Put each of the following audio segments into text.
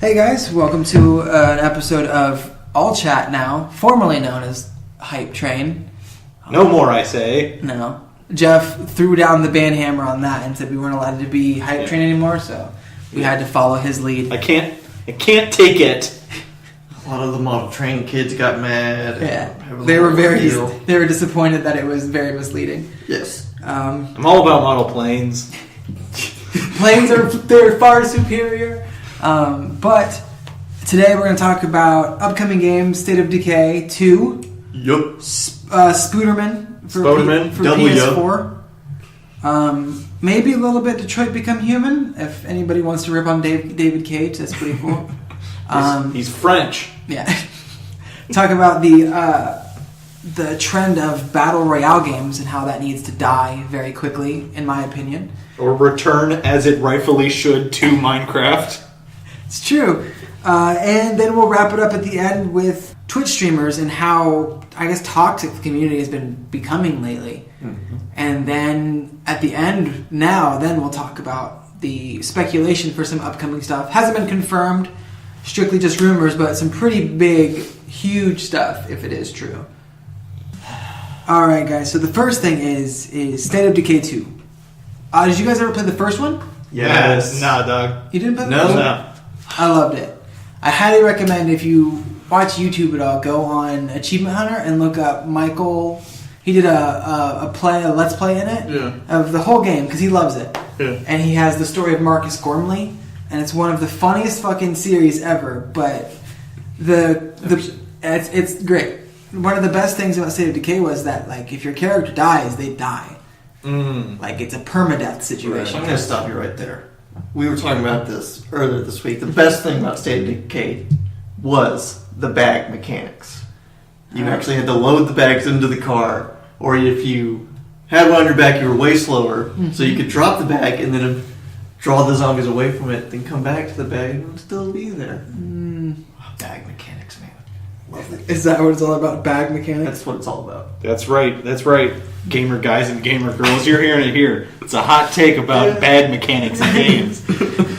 Hey guys, welcome to an episode of All Chat now, formerly known as Hype Train. No more, I say. No. Jeff threw down the band hammer on that and said we weren't allowed to be Hype Train anymore, so we had to follow his lead. I can't take it. A lot of the model train kids got mad. Yeah, they were disappointed that it was very misleading. Yes. I'm all about model planes. Planes they're far superior. But today we're going to talk about upcoming games: State of Decay 2, Yup. Spooderman for PS4. Maybe a little bit Detroit Become Human. If anybody wants to rip on David Cage, that's pretty cool. He's French. Yeah. Talk about the trend of battle royale games and how that needs to die very quickly, in my opinion. Or return as it rightfully should to Minecraft. It's true. And then we'll wrap it up at the end with Twitch streamers and how, I guess, toxic the community has been becoming lately. Mm-hmm. And then at the end, then we'll talk about the speculation for some upcoming stuff. Hasn't been confirmed, strictly just rumors, but some pretty big, huge stuff if it is true. Alright guys, so the first thing is State of Decay 2. Did you guys ever play the first one? Yes. Nah, dog. You didn't play the first one? No. I loved it. I highly recommend, if you watch YouTube at all, go on Achievement Hunter and look up Michael. He did a let's play in it of the whole game because he loves it. Yeah. And he has the story of Marcus Gormley, and it's one of the funniest fucking series ever. But it's great. One of the best things about State of Decay was that, like, if your character dies, they die. Like, it's a permadeath situation. I'm going to stop you right there. We were talking about this earlier this week. The best thing about State of Decay was the bag mechanics. You actually had to load the bags into the car, or if you had one on your back, you were way slower, so you could drop the bag and then draw the zombies away from it, then come back to the bag and it would still be there. Bag mechanics, man. Love it. Is that what it's all about, bag mechanics? That's what it's all about. That's right. Gamer guys and gamer girls, you're hearing it here. It's a hot take about bad mechanics in games.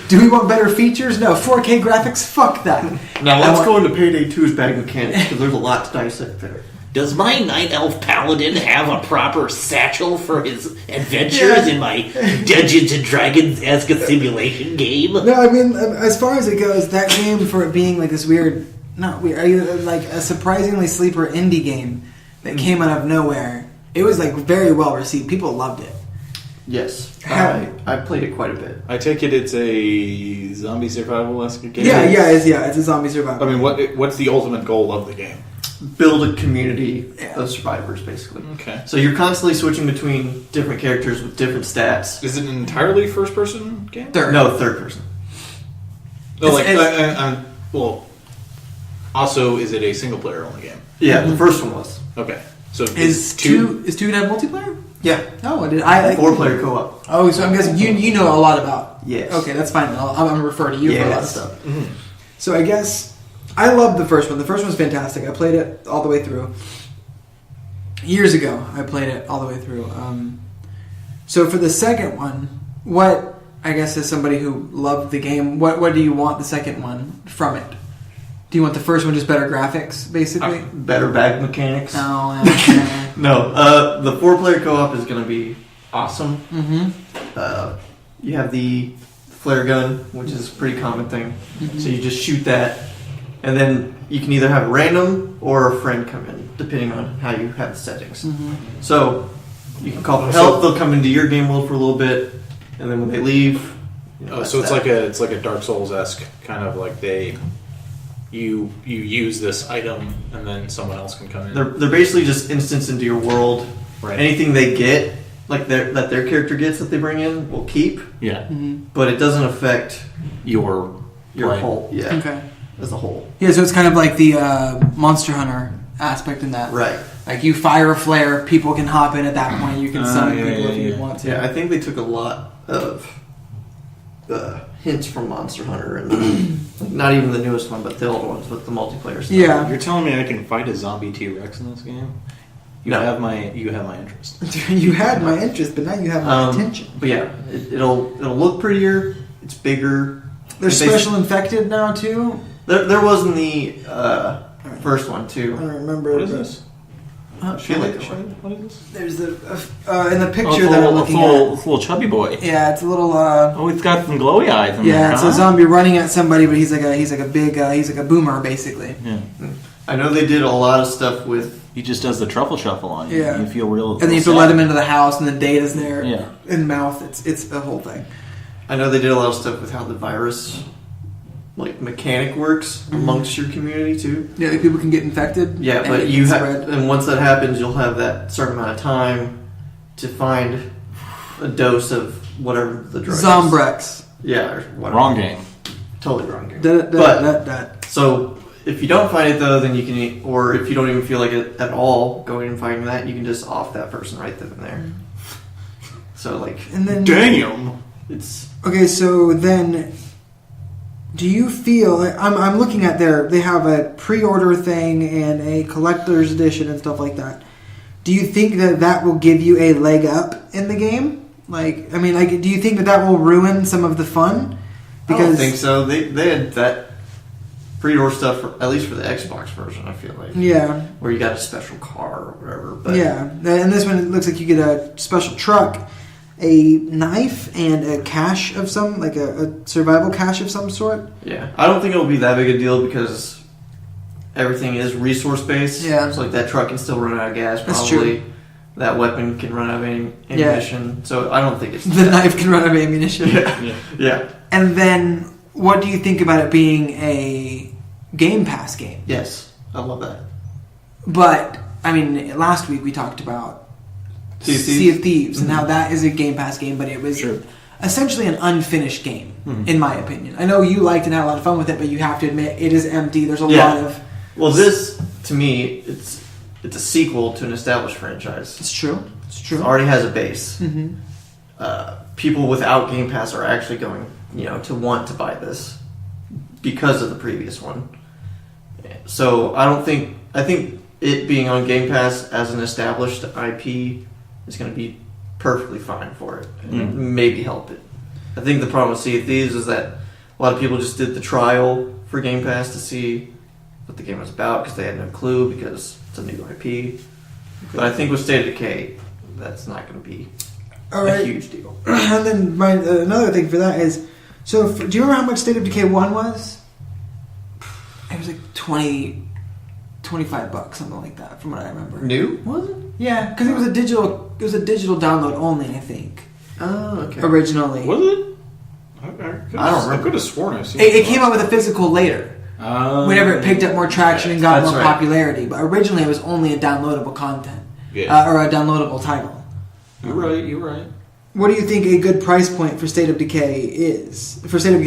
Do we want better features? No. 4K graphics? Fuck that. Now let's go into Payday 2's bag mechanics, because there's a lot to dissect there. Does my Night Elf Paladin have a proper satchel for his adventures in my Dungeons and Dragons-esque simulation game? No, I mean, as far as it goes, that game, for it being like this like a surprisingly sleeper indie game that came out of nowhere, it was like very well received. People loved it. Yes, I played it quite a bit. I take it it's a zombie survival-esque game? It's a zombie survival. I mean, what's the ultimate goal of the game? Build a community of survivors, basically. Okay. So you're constantly switching between different characters with different stats. Is it an entirely first-person game? No, third person. Also, is it a single-player only game? Yeah, the first one was. Okay. So is two to have multiplayer? Yeah. No, did 4-player co-op. Oh, so I'm guessing you know a lot about. Yes. Okay, that's fine. I'm going to refer to you for a lot of stuff. Mm-hmm. So I guess I loved the first one. The first one's fantastic. I played it all the way through. Years ago, I played it all the way through. So for the second one, what, I guess as somebody who loved the game, what do you want the second one from it? Do you want the first one just better graphics, basically? Better bag mechanics? No. No. The 4-player co-op is going to be awesome. Mm-hmm. You have the flare gun, which is a pretty common thing. Mm-hmm. So you just shoot that, and then you can either have random or a friend come in, depending on how you have the settings. Mm-hmm. So you can call for help. They'll come into your game world for a little bit, and then when they leave, so it's like a Dark Souls-esque kind of like You use this item, and then someone else can come in. They're basically just instance into your world. Right. Anything they get, like that their character gets that they bring in, will keep. Yeah. Mm-hmm. But it doesn't affect your whole. Yeah. Okay. As a whole. Yeah, so it's kind of like the Monster Hunter aspect in that. Right. Like you fire a flare, people can hop in at that point. You can summon people if you want to. Yeah, I think they took a lot of hints from Monster Hunter, and not even the newest one, but the old ones with the multiplayer stuff. Yeah. You're telling me I can fight a zombie T-Rex in this game? You have my interest. You had my interest, but now you have my attention. But yeah, it'll look prettier. It's bigger. There's special infected now too. There was in the first one too. I don't remember. What is this? I feel like What is this? There's in the Oh, picture it's that a I'm little, looking it's a little chubby boy. at. Yeah, it's a little. Oh, he's got some glowy eyes in there. Yeah, it's huh? a zombie running at somebody, but he's like a big he's like a boomer basically. Yeah. I know they did a lot of stuff with. He just does the truffle shuffle on you. Yeah. You feel real. And then you have to let him into the house, and then Data's there. Yeah. In mouth, it's the whole thing. I know they did a lot of stuff with how the virus, like mechanic works amongst your community too. Yeah, like people can get infected. Yeah, and but it you can have, spread. and once that happens, you'll have that certain amount of time to find a dose of whatever the drug is. Zombrex. Yeah, or whatever. Wrong game. Totally wrong game. But So if you don't find it though, then you can, or if you don't even feel like it at all, going and finding that, you can just off that person right then and there. So like, and then Damn. it's okay. So then, do you feel? I'm looking at they have a pre-order thing and a collector's edition and stuff like that. Do you think that will give you a leg up in the game? Like, I mean, like, do you think that will ruin some of the fun? I don't think so. They had that pre-order stuff, at least for the Xbox version, I feel like. Yeah. Where you got a special car or whatever. But Yeah. And this one, it looks like you get a special truck, a knife, and a cache of some, like a survival cache of some sort. Yeah. I don't think it'll be that big a deal because everything is resource-based. Yeah. So, like, that truck can still run out of gas, probably. That's true. That weapon can run out of ammunition. So, I don't think it's... The knife can run out of ammunition. Yeah. And then, what do you think about it being a Game Pass game? Yes. I love that. But, I mean, last week we talked about Sea of Thieves and how that is a Game Pass game, but it was Sure. essentially an unfinished game, in my opinion. I know you liked and had a lot of fun with it, but you have to admit it is empty. There's a lot of... Well, this, to me, it's a sequel to an established franchise. It's true. It's true. It already has a base. Mm-hmm. People without Game Pass are actually going, to want to buy this because of the previous one. So I think it being on Game Pass as an established IP is going to be perfectly fine for it and maybe help it. I think the problem with Sea of Thieves is that a lot of people just did the trial for Game Pass to see what the game was about because they had no clue because it's a new IP. But I think with State of Decay, that's not going to be All a right. huge deal. And then another thing for that is, do you remember how much State of Decay 1 was? It was like $25, something like that, from what I remember. New? Was it? Yeah, because it was a digital download only, I think. Oh, okay. Originally. Was it? I I don't remember. I could have sworn I've seen It came out with a physical later. Oh. Whenever it picked up more traction and got That's more right. popularity. But originally it was only a downloadable content. Yeah. Or a downloadable title. You're right. What do you think a good price point for State of Decay is? For State of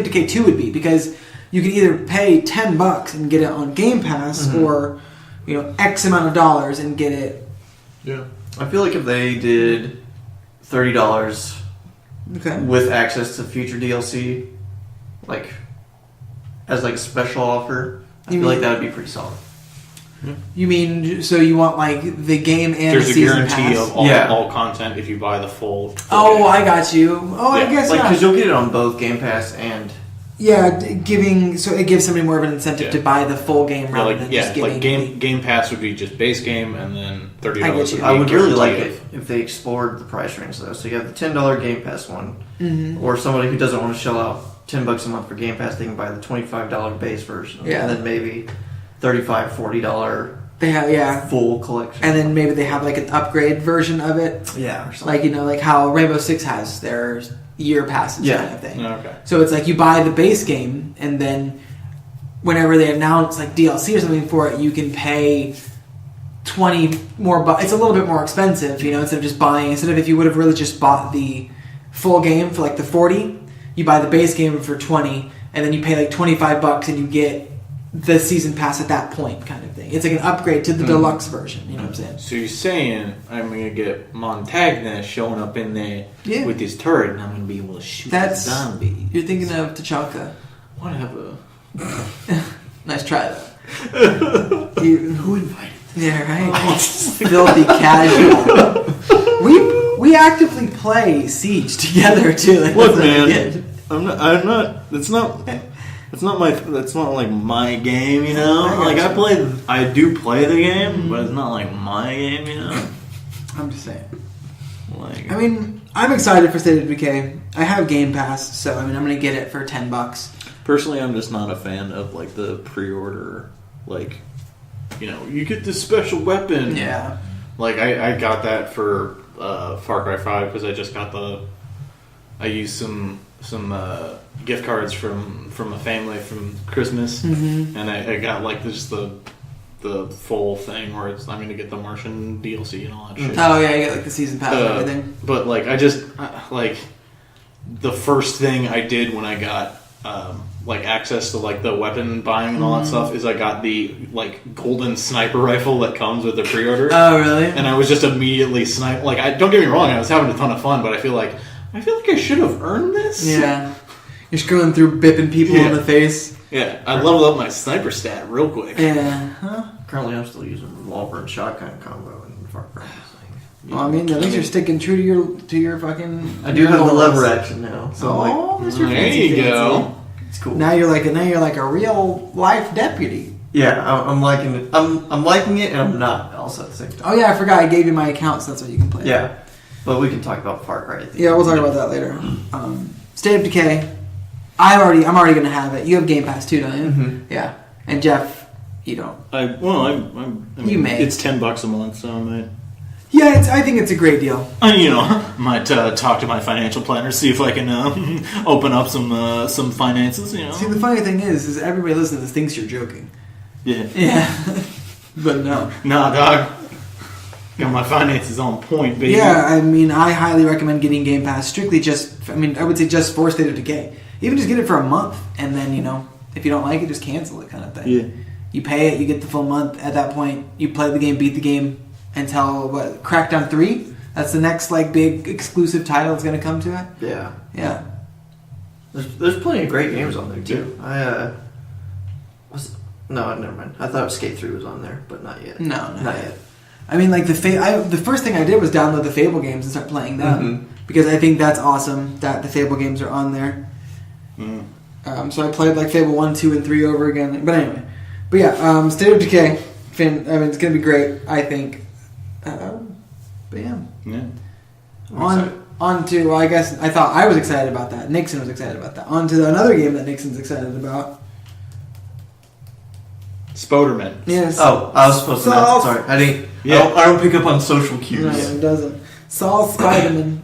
Decay 2 would be, because you can either pay $10 and get it on Game Pass, or X amount of dollars and get it. Yeah. I feel like if they did $30 Okay. with access to future DLC, like as like a special offer, I feel like that would be pretty solid. You mean so you want like the game and There's the a season guarantee pass? of all, Yeah. all content if you buy the full. Oh, game. I got you. Oh, I Yeah. guess Like, yeah. because you'll get it on both Game Pass and So it gives somebody more of an incentive Yeah. to buy the full game Yeah, rather like than just giving. Game Pass would be just base game, and then $30. I get you. Would be I would really like guarantee it if they explored the price range though. So you have the $10 Game Pass one, Mhm. or somebody who doesn't want to shell out $10 a month for Game Pass, they can buy the $25 base version, Yeah. and then maybe $35, $40 They have full collection. and then maybe they have like an upgrade version of it, yeah, or something. like like how Rainbow Six has their year passes Yeah. kind of thing. Oh, okay. So it's like you buy the base game, and then whenever they announce like DLC or something for it, you can pay 20 more. It's a little bit more expensive, instead of if you would have really just bought the full game for like the 40, you buy the base game for 20, and then you pay like $25 and you get the season pass at that point, kind of thing. It's like an upgrade to the deluxe version. You know what I'm saying? So you're saying I'm going to get Montagna showing up in there Yeah. with his turret, and I'm going to be able to shoot That's a zombie. You're thinking of T'Chaka. Whatever. Nice try though. Who invited? Yeah, right. Filthy casual. We actively play Siege together too. Like, Look, that's what we man. did. I'm not. It's not. It's not my. That's not like my game, you know. I do play the game, but it's not like my game, you know. I'm just saying. Like, I mean, I'm excited for State of Decay. I have Game Pass, so I mean, I'm gonna get it for $10. personally, I'm just not a fan of like the pre-order. Like, you know, you get this special weapon. Yeah. Like I got that for Far Cry 5 because I just got I used some gift cards from a family from Christmas, and I got like the full thing where I'm going to get the Martian DLC and all that shit. Oh yeah, you get like the season pass and everything. But like I just like the first thing I did when I got like access to like the weapon buying and all that stuff is I got the like golden sniper rifle that comes with the pre-order. Oh really? And I was just immediately sniped. Like don't get me wrong, I was having a ton of fun, but I feel like I should have earned this. Yeah. You're scrolling through bipping people in the face. Yeah, I leveled up my sniper stat real quick. Yeah. Huh? Currently, I'm still using revolver and shotgun combo in Far Cry. Well, I mean, at least you're sticking true to your fucking. I do have the lever action now, so that's your there fancy you go. it's cool. Now you're like a real life deputy. Yeah, I'm liking it. I'm liking it, and I'm not also at the same time. Oh yeah, I forgot I gave you my account, so that's what you can play. Yeah, but we can talk about Far Cry. I think. Yeah, we'll talk about that later. State of Decay. I'm already gonna have it. You have Game Pass too, don't you? Mm-hmm. Yeah. And Jeff, you don't. I mean, You may. It's $10 a month, so I might. Yeah, I think it's a great deal. You know, might talk to my financial planner, see if I can open up some finances. You know. See, the funny thing is everybody listening to this thinks you're joking. Yeah. Yeah. But no. Nah, dog. Got my finances on point, baby. Yeah, I mean, I highly recommend getting Game Pass strictly I would say just for State of Decay. Even just get it for a month, and then, you know, if you don't like it, just cancel it kind of thing. Yeah. You pay it, you get the full month. At that point, you play the game, beat the game until, Crackdown 3? That's the next, big exclusive title that's going to come to it? Yeah. Yeah. There's plenty of great games on there, too. No, never mind. I thought Skate 3 was on there, but not yet. No, not yet. I mean, the first thing I did was download the Fable games and start playing them. Because I think that's awesome that the Fable games are on there. So I played Fable 1, 2, and 3 over again. But anyway. But yeah, State of Decay. I mean, it's going to be great, I think. But yeah. Yeah. On to, I guess, I thought I was excited about that. Nixon was excited about that. On to another game that Nixon's excited about. Spoderman. Yes. Oh, I was supposed to know. Sorry. I didn't. Yeah. I don't pick up on social cues. No, it doesn't. Saul Spiderman.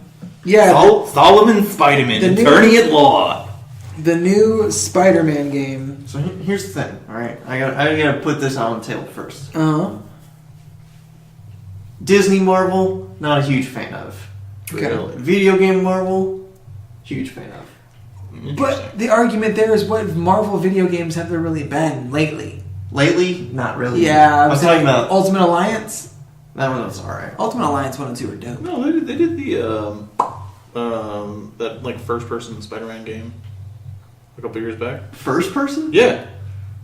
Yeah. Solomon Spiderman, attorney at law. The new Spider-Man game. So here's the thing, all right? I gotta put this on the table first. Uh-huh. Disney Marvel, not a huge fan of. Okay. Video game Marvel, huge fan of. But the argument there is, what Marvel video games have there really been lately? Lately, not really. Yeah, I'm talking about Ultimate Alliance. that one was alright. Ultimate Alliance 1 and 2 are dope. No, they did the that first-person Spider-Man game a couple years back. First person? Yeah.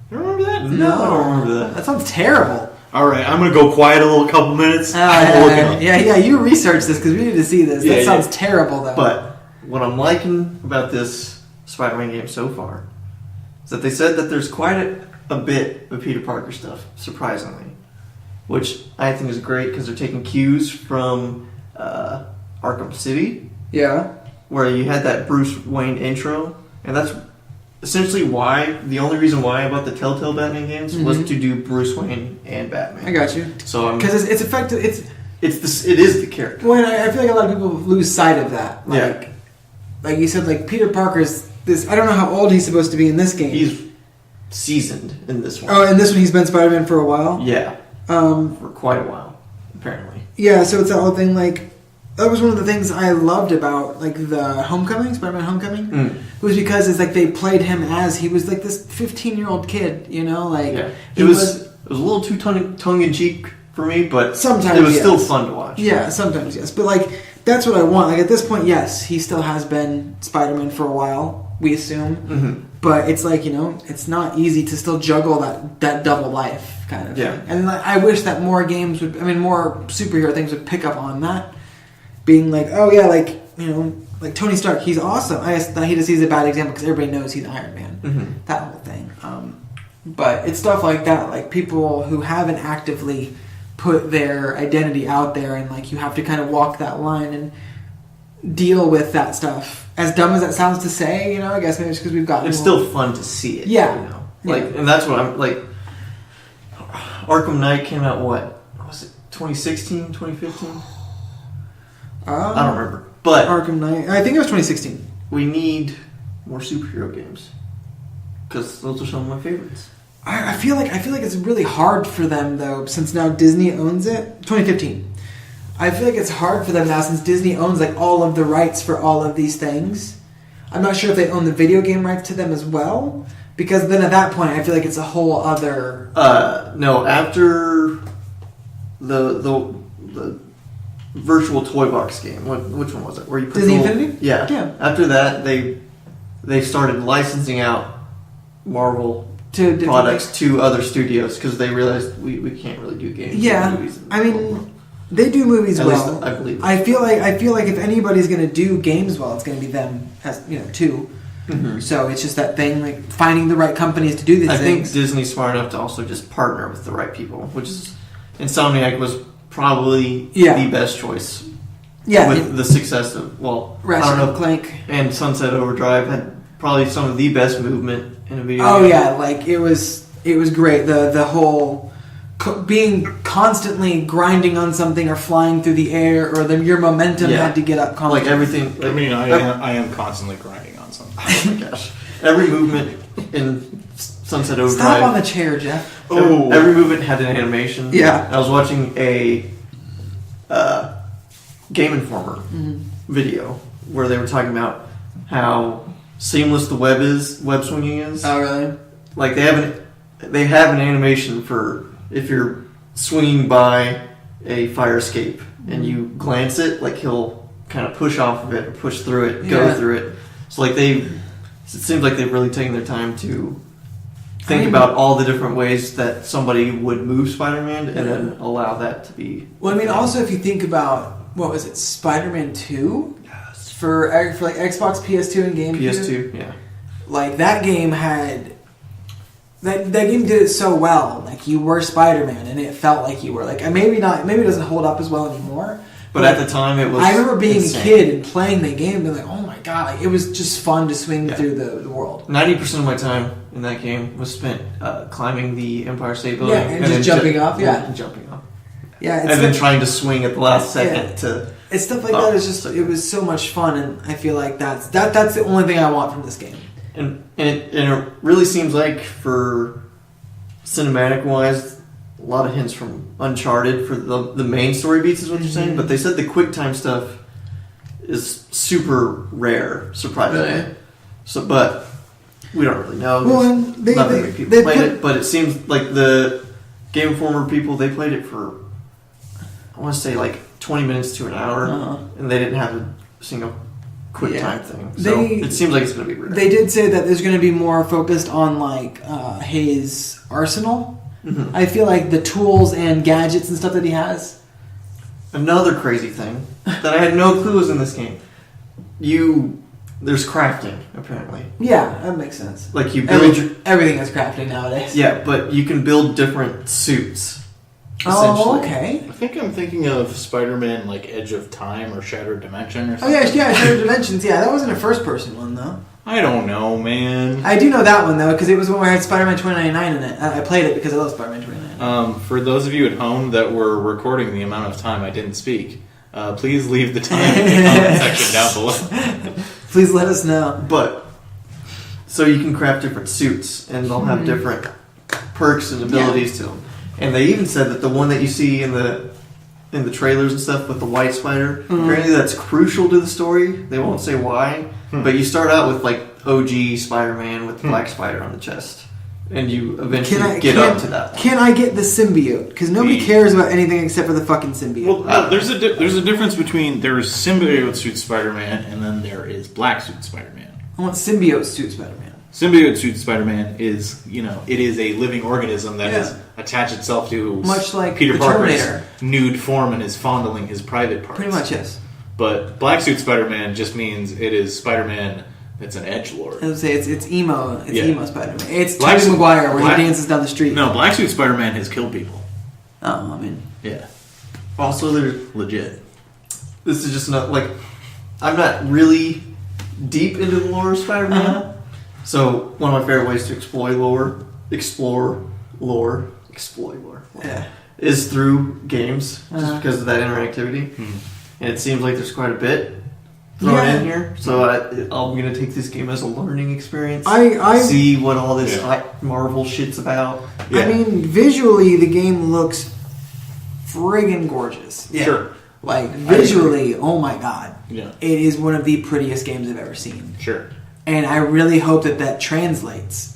You remember that? No, I don't remember that. That sounds terrible. All right, I'm gonna go quiet a little couple minutes. Yeah, you research this because we need to see this. That sounds terrible, though. But what I'm liking about this Spider-Man game so far is that they said that there's quite a bit of Peter Parker stuff, surprisingly, which I think is great because they're taking cues from Arkham City, Yeah. where you had that Bruce Wayne intro, and that's essentially the only reason why I bought the Telltale Batman games was to do Bruce Wayne and Batman. I got you. So because it's effective. It is the character. Well, I feel like a lot of people lose sight of that. Like you said, Peter Parker's this. I don't know how old he's supposed to be in this game. He's seasoned in this one. Oh, in this one he's been Spider-Man for a while. Yeah. For quite a while, apparently. Yeah, so it's that whole thing. That was one of the things I loved about the Homecoming, Spider-Man Homecoming. It was because it's they played him as he was this 15-year-old kid. You know, it was a little too tongue in cheek for me, but sometimes it was still fun to watch. Yeah, sometimes yes, but that's what I want. At this point, yes, he still has been Spider-Man for a while. We assume, but it's it's not easy to still juggle that double life kind of thing. And I wish that more games would, more superhero things would pick up on that, being like Tony Stark, he's awesome. I guess he's a bad example because everybody knows he's Iron Man. Mm-hmm. That whole thing. But it's stuff like that, like people who haven't actively put their identity out there, and like you have to kind of walk that line and deal with that stuff. As dumb as that sounds to say, I guess maybe it's because we've got. It's still fun to see it. Yeah. Like, and that's what I'm like. Arkham Knight came out what was it? 2016, 2015? I don't remember. But Arkham Knight, I think it was 2016. We need more superhero games because those are some of my favorites. I feel like it's really hard for them though, since now Disney owns it. 2015. I feel like it's hard for them now since Disney owns like all of the rights for all of these things. I'm not sure if they own the video game rights to them as well, because then at that point I feel like it's a whole other. No, after the virtual toy box game. Which one was it? Where you put Disney Infinity? Yeah. After that, they started licensing out Marvel to products to other studios because they realized we can't really do games. Yeah, and movies. I mean, they do movies At well. least I believe. I feel like if anybody's going to do games well, it's going to be them. As too. Mm-hmm. So it's just that thing, like finding the right companies to do these I things. think Disney's smart enough to also just partner with the right people, which is Insomniac was probably the best choice. Yeah, with the success of Ratchet and Clank and Sunset Overdrive had probably some of the best movement in a video. Oh game. yeah, like it was great. The whole being constantly grinding on something or flying through the air, or your momentum had to get up constantly. Like everything. I mean, I am constantly grinding on something. Oh my gosh! Every movement in Sunset Overdrive. Stop on the chair, Jeff. Oh, every movement had an animation. Yeah. I was watching a Game Informer video where they were talking about how seamless the web swinging is. Oh really? Like they have an animation for if you're swinging by a fire escape and you glance it, like he'll kind of push off of it or push through it, go through it. So like it seems like they've really taken their time to think about all the different ways that somebody would move Spider-Man and then allow that to be. Well, I mean, also if you think about what was it, Spider-Man 2? Yes. For like Xbox, PS2, and GameCube. PS2, yeah. Like that game had. That game did it so well. Like you were Spider-Man, and it felt like you were. Like maybe not. Maybe it doesn't hold up as well anymore. But at the time, it was. I remember being insane. a kid and playing the game, and being like, "Oh my god!" Like, it was just fun to swing through the world. 90% of my time in that game was spent climbing the Empire State Building, and just jumping off. and jumping off. Yeah, and then trying to swing at the last second to. It's stuff like that. It's just it was so much fun, and I feel like that's the only thing I want from this game. And it really seems like for cinematic wise, a lot of hints from Uncharted for the main story beats is what you're saying. But they said the QuickTime stuff is super rare, surprisingly. Really? So, but we don't really know. Well, not very many people played it, but it seems like the Game Informer people, they played it for, I want to say like 20 minutes to an hour, and they didn't have a single QuickTime thing. So it seems like it's going to be rare. They did say that there's going to be more focused on like his arsenal. Mm-hmm. I feel like the tools and gadgets and stuff that he has. Another crazy thing that I had no clue was in this game. There's crafting, apparently. Yeah, that makes sense. Like you build everything is crafting nowadays. Yeah, but you can build different suits. Oh, okay. I think I'm thinking of Spider-Man like Edge of Time or Shattered Dimension or something. Oh yeah, Shattered Dimensions. Yeah, that wasn't a first-person one though. I don't know, man. I do know that one though because it was when we had Spider-Man 2099 in it. I played it because I love Spider-Man 2099. For those of you at home that were recording the amount of time I didn't speak, please leave the time in the comment section down below. Please let us know. But so you can craft different suits, and they'll have different perks and abilities to them. And they even said that the one that you see in the trailers and stuff with the white spider, apparently that's crucial to the story. They won't say why, but you start out with like OG Spider-Man with the black spider on the chest, and you eventually get up to that one. Can I get the symbiote? Because nobody cares about anything except for the fucking symbiote. Well, there's a difference between there's symbiote suit Spider-Man and then there is black suit Spider-Man. I want symbiote suit Spider-Man. Symbiote suit Spider-Man is, it is a living organism that has attached itself to much like Peter the Parker's Terminator. nude form and is fondling his private parts. Pretty much, yes. But Black Suit Spider-Man just means it is Spider-Man that's an edgelord. I would say it's emo. It's emo Spider-Man. It's Black Tobey Suit- Maguire where Black- he dances down the street. No, Black Suit Spider-Man has killed people. Oh, I mean, Yeah, Also, there's legit. this is just not like I'm not really deep into the lore of Spider-Man. Uh-huh. So one of my favorite ways to explore lore, yeah. is through games, just Uh-huh. because of that interactivity. And it seems like there's quite a bit thrown in here. So I'm gonna take this game as a learning experience. I see what all this Marvel shit's about. I mean, visually, the game looks friggin' gorgeous. Yeah. Sure. Like, visually, oh my god. Yeah. It is one of the prettiest games I've ever seen. Sure. And I really hope that translates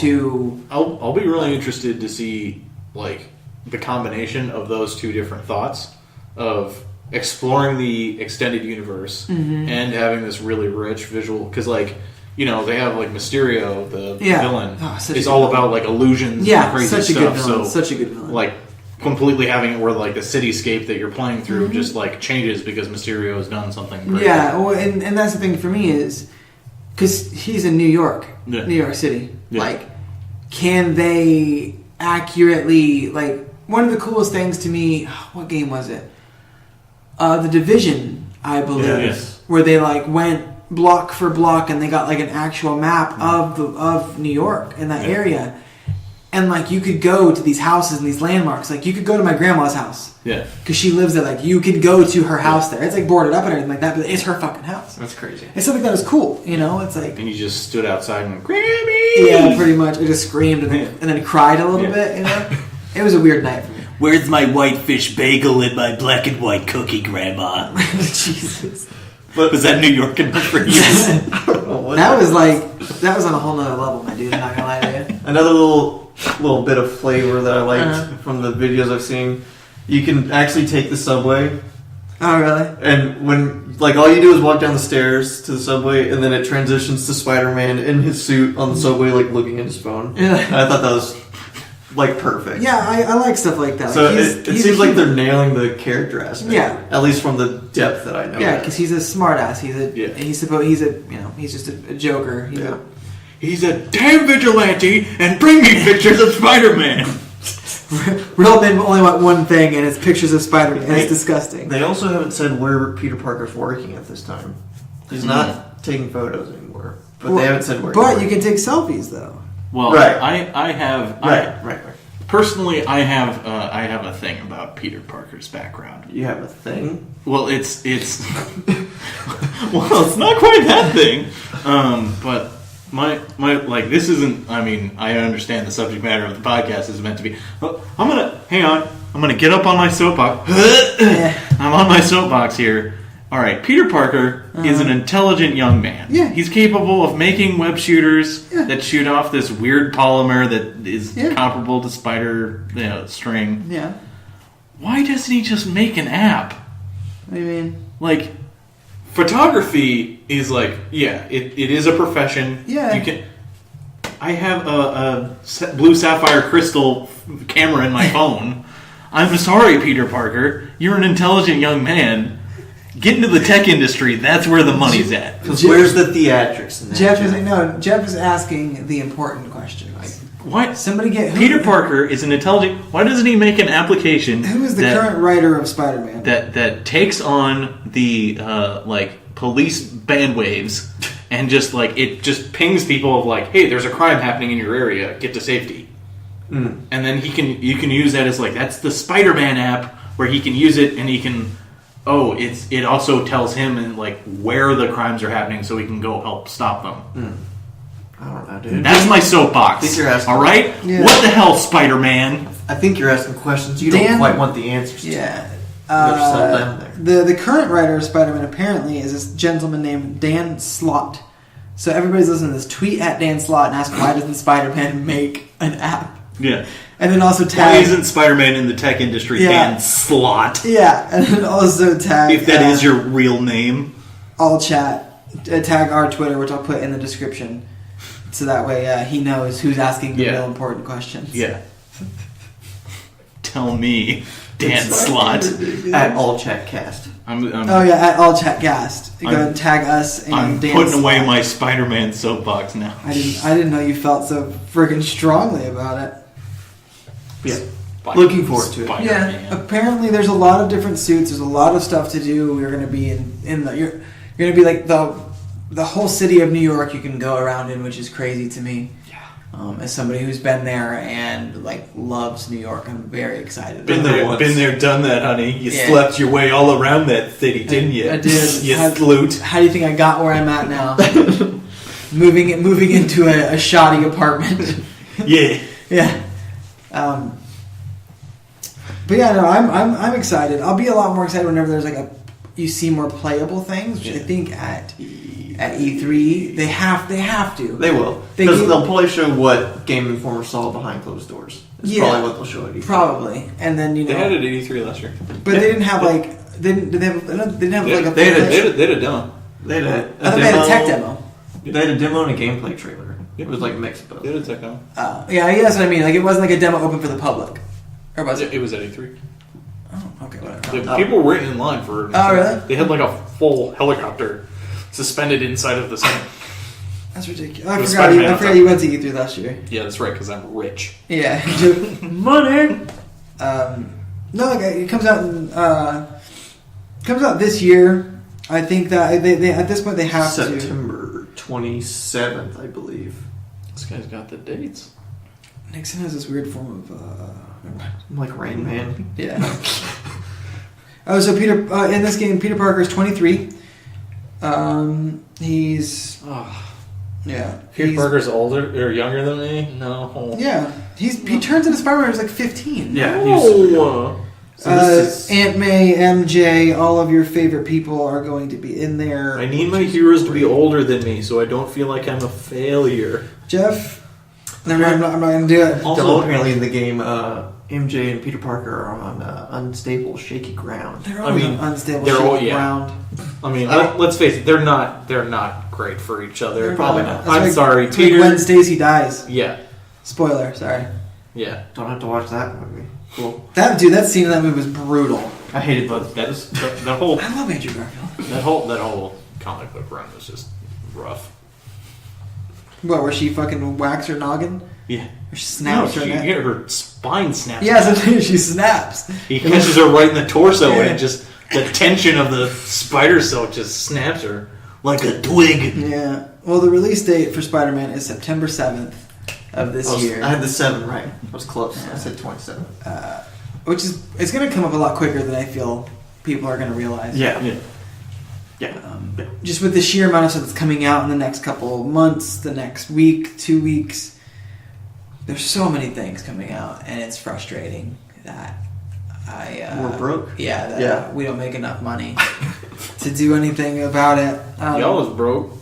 to... I'll be really interested to see, like, the combination of those two different thoughts of exploring the extended universe and having this really rich visual, because, like, you know, they have, like, Mysterio, the villain, is all about, like, illusions and crazy such stuff. A good villain. So, such a good villain. like, completely having it where, like, the cityscape that you're playing through just, like, changes because Mysterio has done something crazy. Yeah, well, and that's the thing for me is, because he's in New York, Yeah. New York City. Yeah. Like, can they accurately, like, one of the coolest things to me, what game was it? The Division, I believe, Yes. where they, like, went block for block and they got, like, an actual map of New York in that area. And, like, you could go to these houses and these landmarks. Like, you could go to my grandma's house. Yeah. Because she lives there. Like, you could go to her house there. It's, like, boarded up and everything like that, but it's her fucking house. That's crazy. And something that was cool, you know? It's like... And you just stood outside and went, Grammy! Yeah, pretty much. I just screamed and then cried a little bit, you know? It was a weird night for me. Where's my whitefish bagel and my black and white cookie, Grandma? Jesus. But Was that New York enough for you? That was on a whole nother level, my dude. I'm not gonna lie to you. Another little bit of flavor that I liked from the videos I've seen. You can actually take the subway, Oh, really? and when like all you do is walk down the stairs to the subway, and then it transitions to Spider-Man in his suit on the subway, like looking at his phone. Yeah. And I thought that was like perfect. Yeah, I like stuff like that. So Like, it he's seems a like human. they're nailing the character aspect. Yeah. At least from the depth that I know. Yeah, because he's a smartass. He's Yeah. he's just a joker. He's a damn vigilante, and bring me pictures of Spider-Man. Real men only want one thing, and it's pictures of Spider-Man. It's disgusting. They also haven't said where Peter Parker's working at this time. He's not taking photos anymore. But they haven't said where. But you can take selfies, though. Well, Right. I have Right. personally I have a thing about Peter Parker's background. You have a thing. Well, it's well, it's not quite that thing, but my like this isn't. I mean, I understand the subject matter of the podcast is meant to be. I'm gonna get up on my soapbox. I'm on my soapbox here. All right, Peter Parker is an intelligent young man. Yeah. He's capable of making web shooters that shoot off this weird polymer that is comparable to spider string. Yeah. Why doesn't he just make an app? What do you mean? Like, Photography is like, it is a profession. Yeah. You can. I have a blue sapphire crystal camera in my phone. I'm sorry, Peter Parker. You're an intelligent young man. Get into the tech industry. That's where the money's at. Because where's the theatrics in that? Jeff is asking the important question. Like, Why? somebody get Peter Parker is an intelligent. Why doesn't he make an application? Who is the current writer of Spider-Man? that takes on the police bandwaves and just it just pings people of hey, there's a crime happening in your area. Get to safety. And then you can use that as that's the Spider-Man app where he can use it and he can. It also tells him and where the crimes are happening so he can go help stop them. I don't know, dude. That's my soapbox. I think you're asking- all right? Yeah. What the hell, Spider-Man? I think you're asking questions you Dan- don't quite want the answers to. Yeah. better settle down there. The current writer of Spider-Man apparently is this gentleman named Dan Slott. So everybody's listening to this. Tweet at Dan Slott and ask why doesn't Spider-Man make an app? Yeah. And then also Why tag... isn't Spider-Man in the tech industry? Yeah. Dan Slott. Yeah, and then also tag... If that is your real name. All chat. Tag our Twitter, which I'll put in the description. So that way he knows who's asking the real important questions. Yeah. tell me, Dan Slot. At All Chat Cast. Oh yeah, at All Chat Cast. Go ahead and tag us and I'm Dan putting away Slot. my Spider-Man soapbox now. I didn't know you felt so friggin' strongly about it. Yeah. Looking forward to it. Spider-Man. Yeah, apparently there's a lot of different suits. There's a lot of stuff to do. We're going to be in the you're going to be like the whole city of New York you can go around in, which is crazy to me. Yeah. As somebody who's been there and like loves New York, I'm very excited. Been there, done that, honey. You Yeah. slept your way all around that city, didn't you? I did. You sloot. How do you think I got where I'm at now? moving into a shoddy apartment. Yeah. Yeah. But yeah, no, I'm excited. I'll be a lot more excited whenever there's like you see more playable things, which I think at E3 they have to. They will. Because they'll probably show what Game Informer saw behind closed doors. It's probably what they'll show at E3. Probably. And then They had it at E3 last year. But they didn't have like they didn't have like a They had a demo. They had a I thought they had a tech demo. They had a demo and a gameplay trailer. It was like a mix of both. They had a tech demo. Yeah, that's what I mean. Like it wasn't like a demo open for the public. Or was it? It was at E3. Oh, okay, whatever. The people were waiting in line for it. Oh, really? They had like a full helicopter suspended inside of the center. That's ridiculous. The I Spider-Man forgot you went to E3 last year. Yeah, that's right, because I'm rich. Yeah. Money! No, okay, it comes out this year. I think that they at this point they have to. September 27th, I believe. This guy's got the dates. Nixon has this weird form of Like Rain Man. yeah. So Peter in this game, Peter Parker is 23. He's yeah. Peter Parker's older or younger than me? No. Yeah, he turns into Spider-Man when he's like 15. Yeah. Aunt May, MJ, all of your favorite people are going to be in there. I need my heroes to be older than me so I don't feel like I'm a failure. Jeff, I'm not going to do it. Also, apparently in the game, MJ and Peter Parker are on unstable, shaky ground. They're on unstable ground. I mean, let's face it, they're not great for each other. Probably not. I'm sorry, That's Peter. when Stacy dies. Yeah. Spoiler, sorry. Yeah. Don't have to watch that movie. Cool. That scene in that movie was brutal. I hated both. That whole I love Andrew Garfield. that whole comic book run was just rough. What, where she fucking whacks her noggin? Yeah. Or she snaps her neck? Her spine snaps. Yeah, sometimes she snaps. He catches her right in the torso Yeah. and it just the tension of the spider silk just snaps her like a twig. Yeah. Well, the release date for Spider-Man is September 7th of this year. I had the 7 right. I was close. I said 27. Which is, it's going to come up a lot quicker than I feel people are going to realize. Yeah. Just with the sheer amount of stuff that's coming out in the next couple of months, the next week, 2 weeks, there's so many things coming out, and it's frustrating that we're broke. Yeah, that we don't make enough money to do anything about it. Y'all was broke.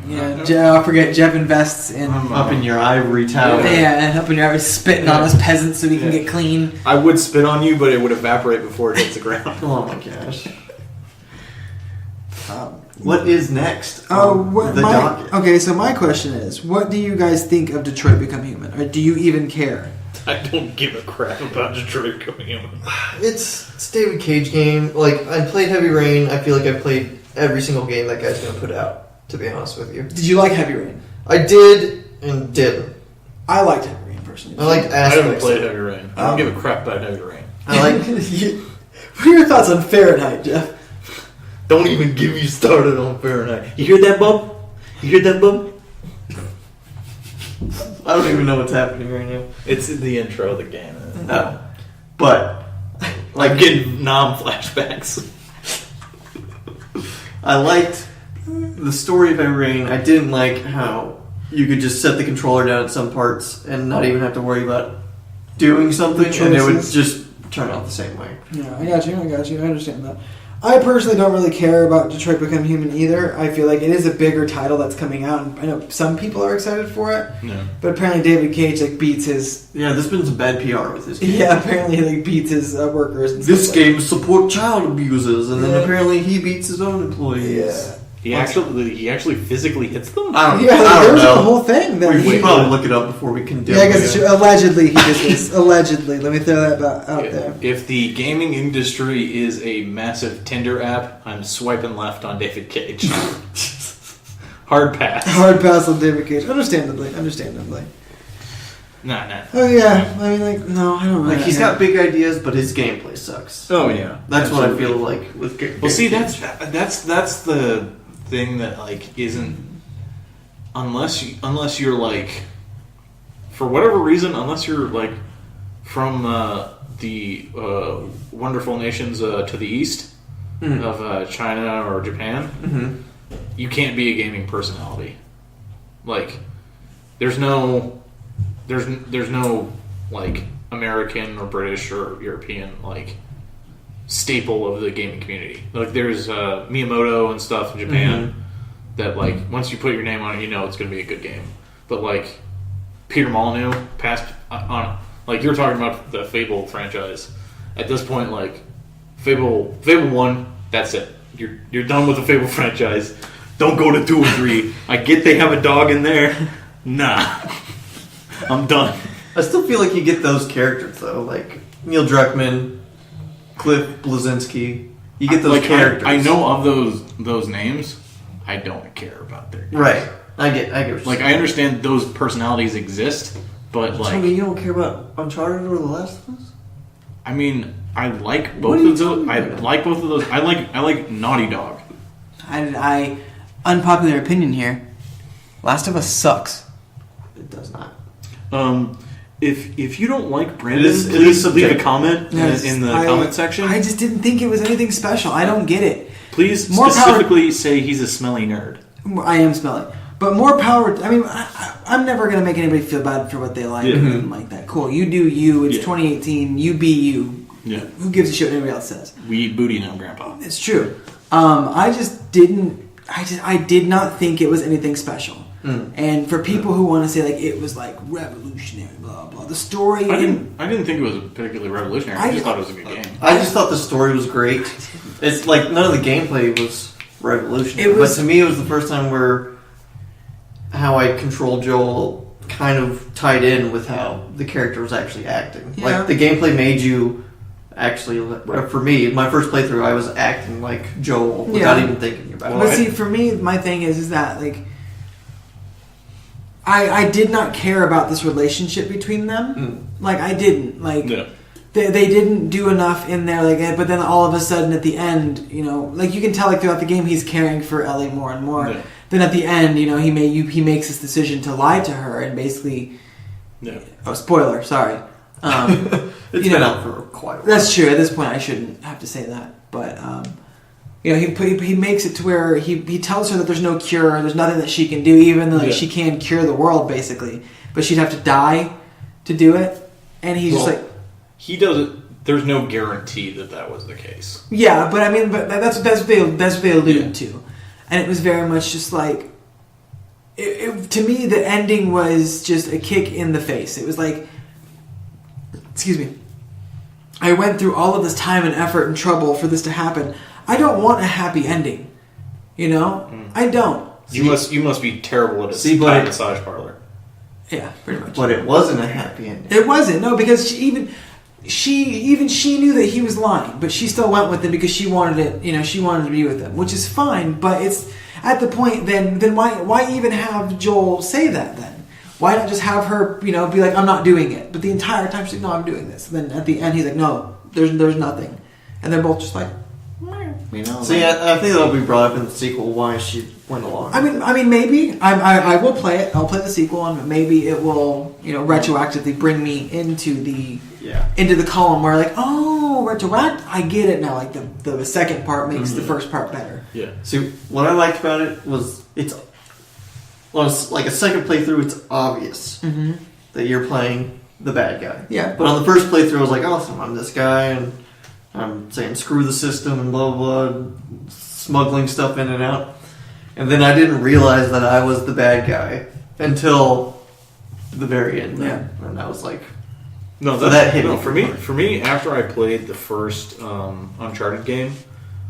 Yeah, I forget. Jeff invests in Up in your ivory tower. and helping you out spitting on us peasants so we can get clean. I would spit on you, but it would evaporate before it hits the ground. Oh my gosh. What is next? Docket? Okay, so my question is, what do you guys think of Detroit Become Human? Or do you even care? I don't give a crap about Detroit Become Human. It's David Cage game. Like, I played Heavy Rain. I feel like I played every single game that guy's going to put out, to be honest with you. Did you like Heavy Rain? I did and didn't. I liked Heavy Rain, personally. I liked I aspects. haven't played Heavy Rain. I don't give a crap about Heavy Rain. I like... What are your thoughts on Fahrenheit, Jeff? Don't even get me started on Fahrenheit. You hear that, bub? You hear that, bub? I don't even know what's happening right now. It's in the intro of the game. No. But... I'm getting flashbacks. I liked the story of Heavy Rain. I didn't like how you could just set the controller down at some parts and not even have to worry about doing something, and it would just turn out the same way. Yeah, I got you. I understand that. I personally don't really care about Detroit Become Human either. I feel like it is a bigger title that's coming out, and I know some people are excited for it. Yeah. But apparently David Cage beats his... Yeah, there's been some bad PR with this game. Yeah, apparently he beats his workers. And This stuff like game support child abusers, and then apparently he beats his own employees. Yeah. He actually physically hits them? I don't Yeah, know. there was a whole thing that We he. should probably look it up before we condemn Yeah, I guess it's it. true. Allegedly he did this. Allegedly, let me throw that out there. If the gaming industry is a massive Tinder app, I'm swiping left on David Cage. Hard pass. Hard pass on David Cage. Understandably. Nah. Oh yeah, I mean, like, no, I don't know. Like, he's got big ideas, but his gameplay sucks. Oh yeah, That's what I feel like with. Well, see, that's the thing that like isn't unless you're like for whatever reason, unless you're like from the wonderful nations to the east of China or Japan, you can't be a gaming personality. Like, there's no like American or British or European like staple of the gaming community. Like, there's Miyamoto and stuff in Japan that like once you put your name on it, you know it's going to be a good game. But like Peter Molyneux passed on, like you were talking about the Fable franchise. At this point, like Fable 1, that's it. You're done with the Fable franchise. Don't go to 2 or 3. I get they have a dog in there. Nah. I'm done. I still feel like you get those characters though, like Neil Druckmann, Cliff Bleszinski. You get those characters. I know of those names. I don't care about their names. Right. I get. Like, I understand those personalities exist, but like, Tell me you don't care about Uncharted or The Last of Us? I mean, I like both of those. I like both of those. I like Naughty Dog. I unpopular opinion here. Last of Us sucks. It does not. If you don't like Brandon, It is please leave a subjective. comment Yes, in the comment section. I just didn't think it was anything special. I don't get it. Please More specifically say he's a smelly nerd. I am smelling. But more power. I mean, I'm never going to make anybody feel bad for what they like or anything like that. Cool. You do you. It's 2018. You be you. Yeah. Who gives a shit what anybody else says? We eat booty now, Grandpa. It's true. I just didn't. I did not think it was anything special. And for people who want to say like it was like revolutionary, blah blah, the story. I didn't think it was particularly revolutionary. I just thought it was a good game. I just thought the story was great. It's like none of the gameplay was revolutionary, It was- but to me it was the first time where how I controlled Joel kind of tied in with how the character was actually acting. Yeah. Like the gameplay made you actually. For me, my first playthrough, I was acting like Joel without even thinking about it. But see, for me, my thing is that like I did not care about this relationship between them. Like I didn't like. Yeah. They didn't do enough in there, like, but then all of a sudden at the end, you know, like you can tell, like throughout the game, he's caring for Ellie more and more. Yeah. Then at the end, you know, he makes this decision to lie to her and basically. Yeah. Oh, spoiler! Sorry. It's been out for quite a while. That's true. At this point, I shouldn't have to say that, but you know, he makes it to where he tells her that there's no cure, there's nothing that she can do, even though like, she can cure the world basically, but she'd have to die to do it, and he's just like. He doesn't. There's no guarantee that was the case. Yeah, but I mean, but that's what they allude to, and it was very much just like, to me, the ending was just a kick in the face. It was like, excuse me, I went through all of this time and effort and trouble for this to happen. I don't want a happy ending, you know. I don't. You must be terrible at a Thai massage parlor. Yeah, pretty much. But it wasn't a happy ending. It wasn't, no, because she knew that he was lying, but she still went with it because she wanted it. You know, she wanted to be with him, which is fine. But it's at the point then why even have Joel say that then? Why not just have her, you know, be like, I'm not doing it, but the entire time she's like, no, I'm doing this. And then at the end he's like, no, there's nothing, and they're both just like, you know. So yeah, I think that'll be brought up in the sequel why she went along. I mean, maybe I will play it. I'll play the sequel, and maybe it will, you know, retroactively bring me into the column where like, oh, retroact. I get it now. Like the second part makes the first part better. Yeah. See, what I liked about it was like a second playthrough. It's obvious that you're playing the bad guy. Yeah. But on the first playthrough, I was like, awesome, I'm this guy, and I'm saying screw the system and blah blah blah, smuggling stuff in and out. And then I didn't realize that I was the bad guy until the very end. Yeah. And I was like, No, that hit no, me. for me. After I played the first Uncharted game,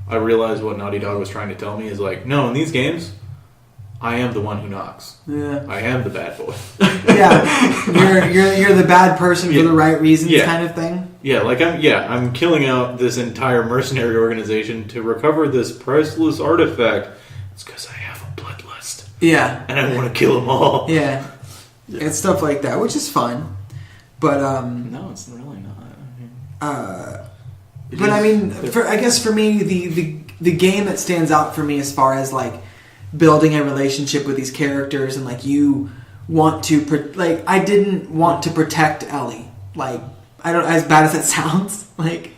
I realized what Naughty Dog was trying to tell me is like, no, in these games, I am the one who knocks. Yeah. I am the bad boy. Yeah. You're the bad person for the right reasons, kind of thing. Yeah, like I'm killing out this entire mercenary organization to recover this priceless artifact. It's because I have a bloodlust. Yeah. And I want to kill them all. Yeah. It's stuff like that, which is fun. But no, it's really not. I mean, I guess for me, the game that stands out for me as far as like building a relationship with these characters and like you want to I didn't want to protect Ellie. Like I don't, as bad as that sounds. Like,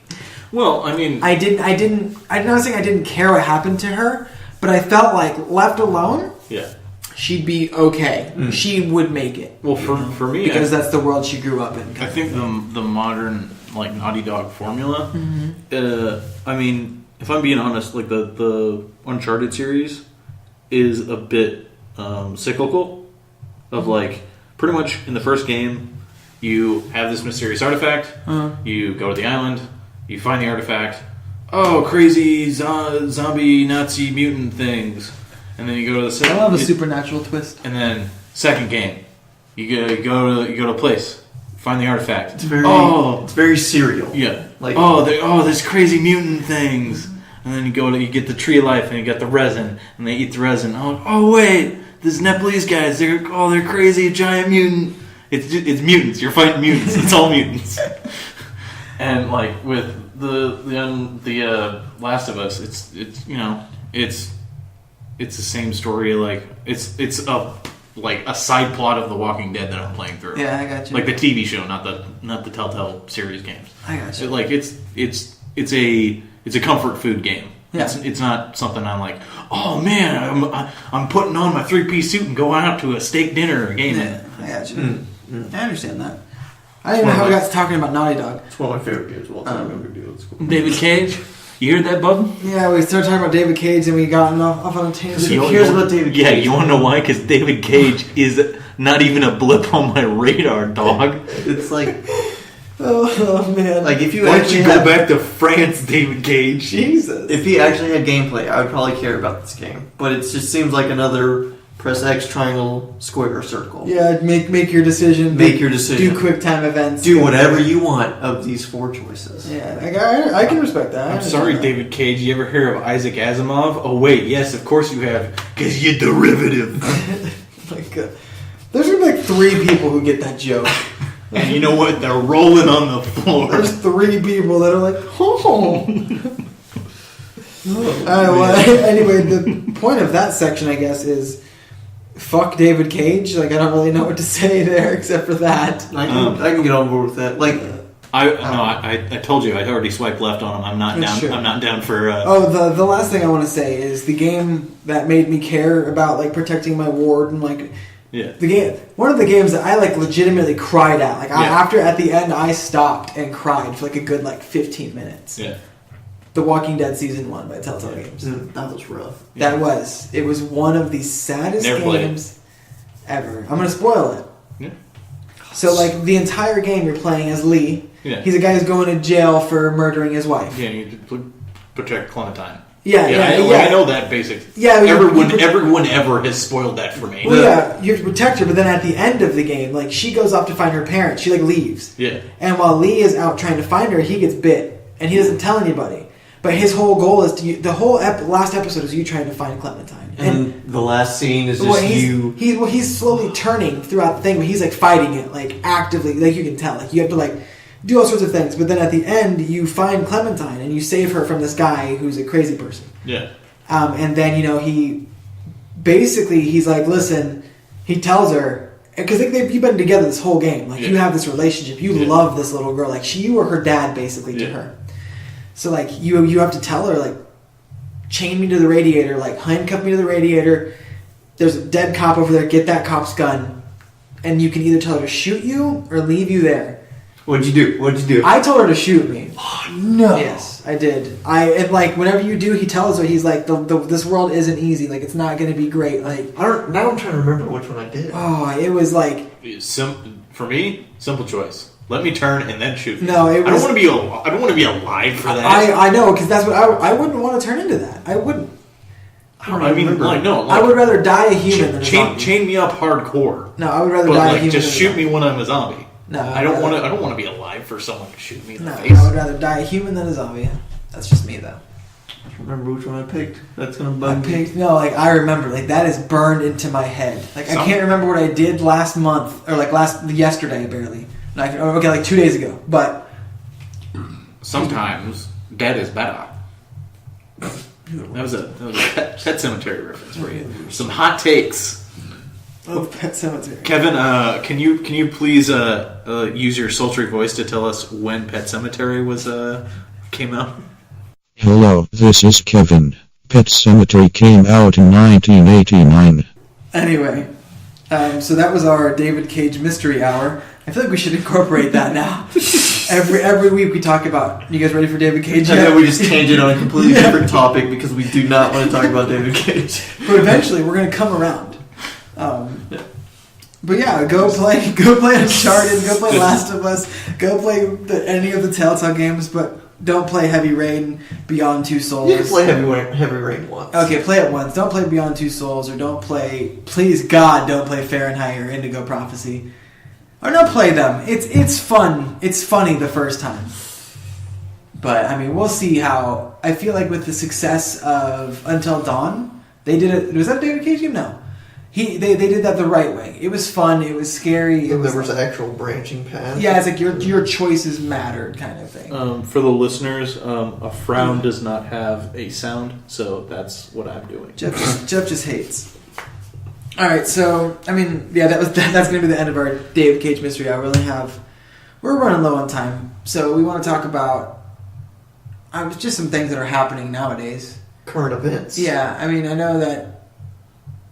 well, I mean, I'm not saying I didn't care what happened to her, but I felt like left alone. Yeah. She'd be okay. She would make it. Well, for me, because that's the world she grew up in. I think the modern like Naughty Dog formula. I mean, if I'm being honest, like the Uncharted series is a bit cyclical. Of like pretty much in the first game, you have this mysterious artifact. You go to the island. You find the artifact. Oh, crazy zombie Nazi mutant things. And then you go to the second. I love a supernatural twist. And then second game, you go to a place, find the artifact. It's very serial. Yeah. Like there's crazy mutant things. And then you get the tree of life, and you get the resin, and they eat the resin. Oh wait, this Nepalese guys, they're crazy giant mutant. It's mutants. You're fighting mutants. It's all mutants. And like with the Last of Us, it's the same story. Like it's a side plot of The Walking Dead that I'm playing through. Yeah, I got you. Like the TV show, not the Telltale series games. I got you. Like it's a comfort food game. Yeah. It's not something I'm like, oh man, I'm putting on my 3-piece suit and going out to a steak dinner or game. Yeah, I got you. I understand that. I didn't know how we got to talking about Naughty Dog. It's one of my favorite games of all time. No big deal. It's cool. David Cage, you hear that, bub? Yeah, we started talking about David Cage and we got off on a tangent. Who cares about David Cage? Yeah, you want to know why? Because David Cage is not even a blip on my radar, dog. It's like, oh man! like if you Why don't actually you go back to France, David Cage? Jesus. If he actually had gameplay, I would probably care about this game. But it just seems like another press X, triangle, square, circle. Yeah, make your decision. Make your decision. Do quick time events. Do whatever you want of these 4 choices. Yeah, I can respect that. I'm sorry, David Cage. You ever hear of Isaac Asimov? Oh wait, yes, of course you have. Because you're derivative. Like, there's gonna be like 3 people who get that joke. And you know what? They're rolling on the floor. There's 3 people that are like, oh. Anyway, the point of that section, I guess, is fuck David Cage. Like, I don't really know what to say there except for that. I can get on board with that. Like, I told you I'd already swiped left on him. I'm not down. Sure. I'm not down for. The last thing I want to say is the game that made me care about like protecting my ward and like. Yeah. The game, one of the games that I like legitimately cried at. Like at the end, I stopped and cried for like a good 15 minutes. Yeah. The Walking Dead Season 1 by Telltale Games. that was rough. It was one of the saddest games ever. I'm gonna spoil it. Yeah. So like the entire game, you're playing as Lee. Yeah. He's a guy who's going to jail for murdering his wife. Yeah, you need to protect Clementine. I know that basic. Yeah, everyone ever has spoiled that for me. Well, yeah, you have to protect her, but then at the end of the game, like she goes off to find her parents. She leaves. Yeah. And while Lee is out trying to find her, he gets bit, and he doesn't tell anybody. But his whole goal is the whole last episode is you trying to find Clementine. And the last scene is just you. He's slowly turning throughout the thing, but he's like fighting it, like actively, like you can tell. Like you have to like do all sorts of things, but then at the end you find Clementine and you save her from this guy who's a crazy person. Yeah. And then he's like, listen, he tells her because you've been together this whole game, like you have this relationship, you love this little girl, like you were her dad basically to her. So like you have to tell her like, chain me to the radiator, like handcuff me to the radiator. There's a dead cop over there. Get that cop's gun, and you can either tell her to shoot you or leave you there. What'd you do? I told her to shoot me. Oh, no. Yes, I did. And like whenever you do, he tells her he's like this world isn't easy. Like it's not going to be great. Like now I'm trying to remember which one I did. Oh, it was like For me, simple choice. Let me turn and then shoot. No, it was. I don't want to be alive for that. I know, because that's what I wouldn't want to turn into that. I wouldn't. I mean, like, no. Like, I would rather die a human than a zombie. Chain me up hardcore. No, I would rather But die a like, human. just than a shoot zombie. me when I'm a zombie. No, I don't want to be alive for someone to shoot me in the No, face. I would rather die a human than a zombie. That's just me, though. I don't remember which one I picked. That's gonna bug me. No, like I remember, like that is burned into my head. Like I can't remember what I did last month or like yesterday, barely. Like, okay, like 2 days ago. But sometimes dead is better. That was a pet cemetery reference for you. Some hot takes. Oh, Pet Cemetery. Kevin, can you please use your sultry voice to tell us when Pet Cemetery was came out? Hello, this is Kevin. Pet Cemetery came out in 1989. Anyway, so that was our David Cage Mystery Hour. I feel like we should incorporate that now. Every week we talk about. You guys ready for David Cage? And then we just change it on a completely different topic because we do not want to talk about David Cage. But eventually we're going to come around. But yeah, go play Uncharted, go play Last of Us, go play any of the Telltale games, but don't play Heavy Rain, Beyond Two Souls. You can play Heavy Rain once. Okay, play it once. Don't play Beyond Two Souls, or don't play. Please God, don't play Fahrenheit or Indigo Prophecy, or don't play them. It's fun. It's funny the first time. But I mean, we'll see how. I feel like with the success of Until Dawn, they did it. Was that a David Cage game? No. They did that the right way. It was fun. It was scary. There was actual branching paths. Yeah, it's like your choices mattered kind of thing. For the listeners, a frown does not have a sound, so that's what I'm doing. Jeff just hates. All right, so I mean, yeah, that's going to be the end of our David Cage Mystery Hour. We're running low on time, so we want to talk about just some things that are happening nowadays. Current events. Yeah, I mean, I know that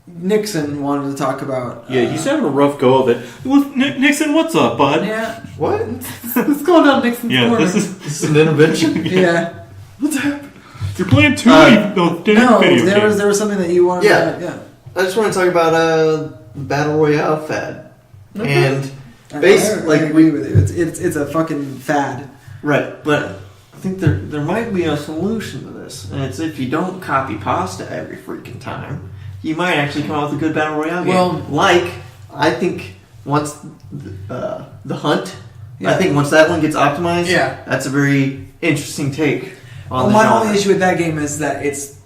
Nixon wanted to talk about. Yeah, he's having a rough go of it. Well, Nixon, what's up, bud? Yeah. What? What's going on, Nixon's corner? This is an intervention? Yeah. What's happening? You're playing too many video games. There was something that you wanted to. Yeah. I just want to talk about Battle Royale fad. Okay. And I agree with you. It's a fucking fad. Right, but I think there might be a solution to this. And it's if you don't copy pasta every freaking time, you might actually come out with a good Battle Royale game. Well, I think once the Hunt, yeah. I think once that one gets optimized, yeah. that's a very interesting take on the my genre. only issue with that game is that it's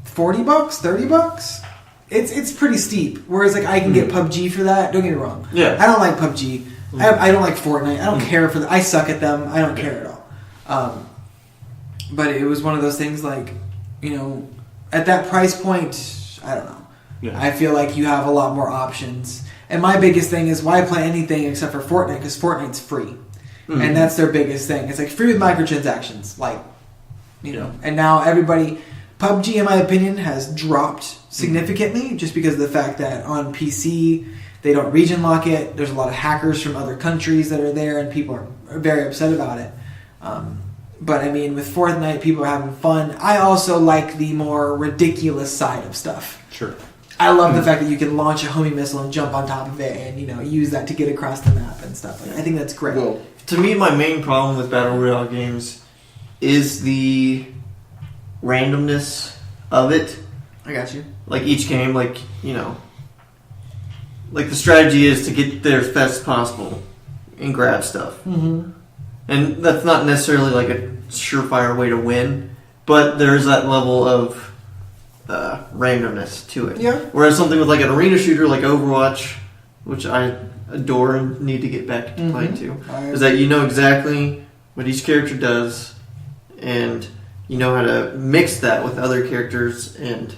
$40, $30. It's pretty steep. Whereas like I can get PUBG for that. Don't get me wrong. Yeah. I don't like PUBG. I don't like Fortnite. I don't care for I suck at them. I don't care at all. But it was one of those things like, at that price point, I don't know. Yeah. I feel like you have a lot more options. And my biggest thing is why play anything except for Fortnite? Because Fortnite's free. Mm-hmm. And that's their biggest thing. It's like free with microtransactions. Like, and now everybody... PUBG, in my opinion, has dropped significantly just because of the fact that on PC, they don't region lock it. There's a lot of hackers from other countries that are there, and people are very upset about it. But, I mean, with Fortnite, people are having fun. I also like the more ridiculous side of stuff. Sure. I love the fact that you can launch a homing missile and jump on top of it and, use that to get across the map and stuff. I think that's great. Well, to me, my main problem with Battle Royale games is the randomness of it. I got you. Like each game, like the strategy is to get there as fast as possible and grab stuff. Mm-hmm. And that's not necessarily like a surefire way to win, but there's that level of randomness to it. Yeah. Whereas something with like an arena shooter like Overwatch, which I adore and need to get back to playing too, is that you know exactly what each character does, and you know how to mix that with other characters, and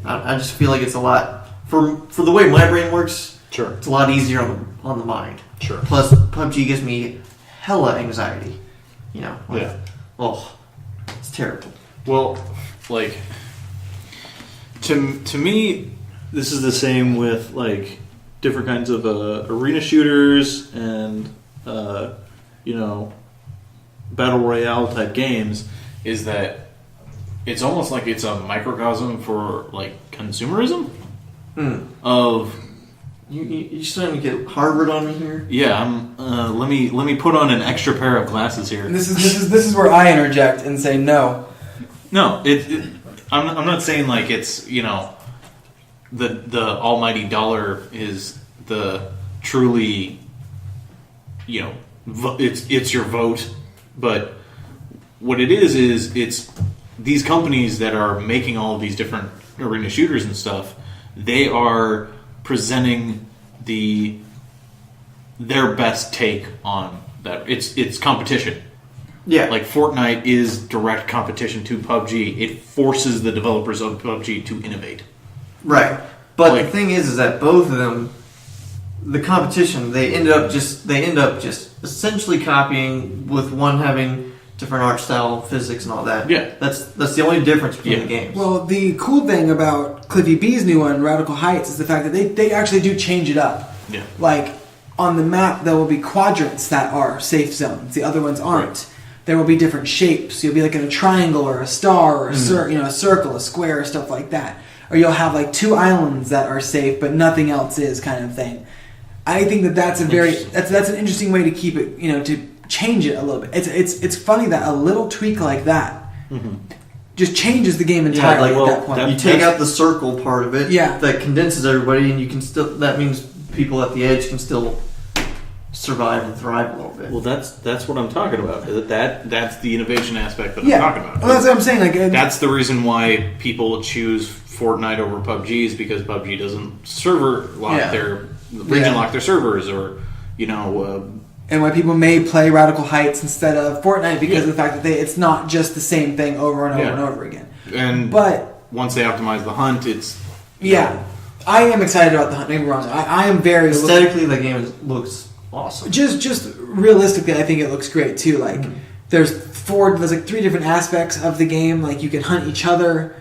I just feel like it's a lot for the way my brain works. Sure, it's a lot easier on the mind. Sure. Plus, PUBG gives me hella anxiety. Yeah. Oh, it's terrible. Well, like to me, this is the same with like different kinds of arena shooters and battle royale type games. Is that it's almost like it's a microcosm for like consumerism of You starting to get Harvard on me here? Yeah, I'm. Let me put on an extra pair of glasses here. And this is where I interject and say no. No, I'm not saying like it's the almighty dollar is the truly it's your vote, but what it is it's these companies that are making all of these different arena shooters and stuff. They are presenting their best take on that. It's competition. Yeah. Like Fortnite is direct competition to PUBG. It forces the developers of PUBG to innovate. Right. But Like- the thing is that both of them, the competition, they end up just essentially copying, with one having different art style, physics, and all that. Yeah. That's the only difference between Yeah. the games. Well, the cool thing about Cliffy B's new one, Radical Heights, is the fact that they actually do change it up. Yeah. Like, on the map, there will be quadrants that are safe zones. The other ones aren't. Right. There will be different shapes. You'll be like in a triangle or a star or a circle, a square, stuff like that. Or you'll have like 2 islands that are safe, but nothing else is, kind of thing. I think that's an interesting way to keep it, to change it a little bit. It's funny that a little tweak like that just changes the game entirely at that point. You take out the circle part of it, Yeah. that condenses everybody, and you can still. That means people at the edge can still survive and thrive a little bit. Well, that's what I'm talking about. That's the innovation aspect that Yeah. I'm talking about. Well, that's what I'm saying. Like, That's the reason why people choose Fortnite over PUBG, is because PUBG doesn't server lock region lock their servers, or and why people may play Radical Heights instead of Fortnite because of the fact that it's not just the same thing over and over and over again. But once they optimize the hunt, it's I am excited about the hunt. Don't get me wrong. I am very aesthetically the game looks awesome. Just realistically, I think it looks great too. Like there's like 3 different aspects of the game. Like you can hunt each other,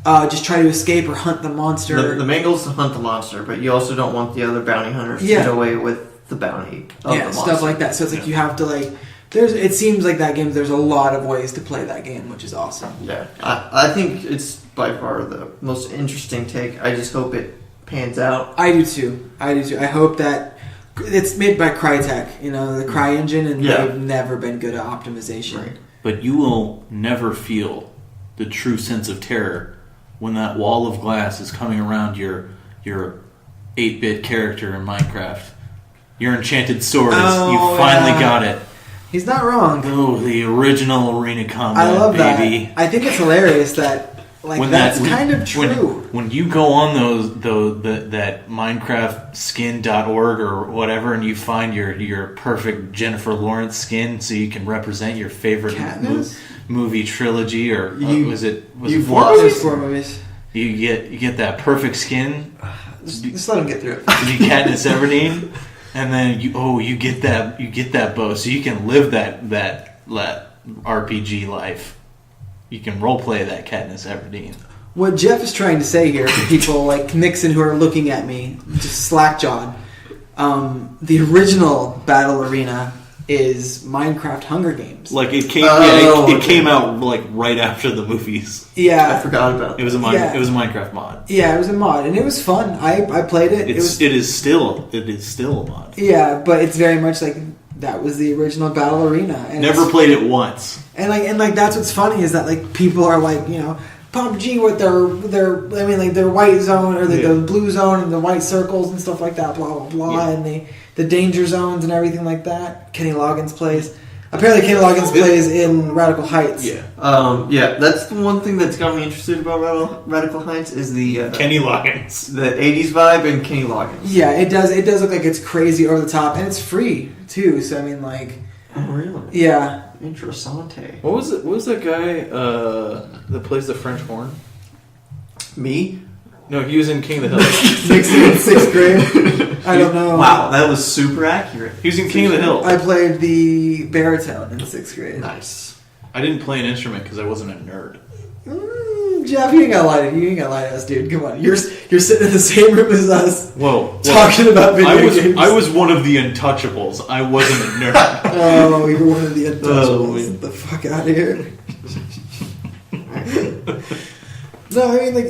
just try to escape or hunt the monster. The main goal is to hunt the monster, but you also don't want the other bounty hunters to get away with the bounty of the monster. Stuff like that. So it's like you have to it seems like that game, there's a lot of ways to play that game, which is awesome. Yeah. I think it's by far the most interesting take. I just hope it pans out. I do too. I hope that it's made by Crytek, the Cry engine, and they've never been good at optimization. Right. But you will never feel the true sense of terror when that wall of glass is coming around your 8-bit character in Minecraft. Your enchanted sword, you finally got it. He's not wrong. Oh, the original arena combat, I love baby. that. I think it's hilarious that that's kind of true. When you go on that MinecraftSkin.org or whatever, and you find your perfect Jennifer Lawrence skin, so you can represent your favorite movie trilogy, or was it 4 movies? 4 movies. You get that perfect skin. Just let him get through it. You Katniss Everdeen, and then you get that bow, so you can live that RPG life. You can roleplay that Katniss Everdeen. What Jeff is trying to say here to people like Nixon who are looking at me, just slack-jawed, the original Battle Arena is Minecraft Hunger Games. Like it came out like right after the movies. Yeah, I forgot about it. It was a Minecraft mod. Yeah, it was a mod, and it was fun. I played it. It is still a mod. Yeah, but it's very much like that was the original Battle Arena. And never played it once. And that's what's funny is that like people are like PUBG with their white zone or the blue zone and the white circles and stuff like that, blah blah blah, and the danger zones and everything like that. Kenny Loggins plays. Apparently, Kenny Loggins plays in Radical Heights. Yeah. That's the one thing that's got me interested about Radical Heights is the Kenny Loggins, the '80s vibe, and Kenny Loggins. Yeah, it does. It does look like it's crazy over the top, and it's free too. So I mean, like, oh really? Yeah. Interessante. What was that guy that plays the French horn? Me? No, he was in King of the Hill. Nixon in 6th grade. I don't know. Wow, that was super accurate. He was in King of the Hill. I played the baritone in 6th grade. Nice. I didn't play an instrument because I wasn't a nerd. Jeff, you ain't gotta lie to us, dude. Come on, you're sitting in the same room as us. Whoa, talking about video games. I was one of the untouchables. I wasn't a nerd. Oh, you're one of the untouchables. Get the fuck out of here. No, I mean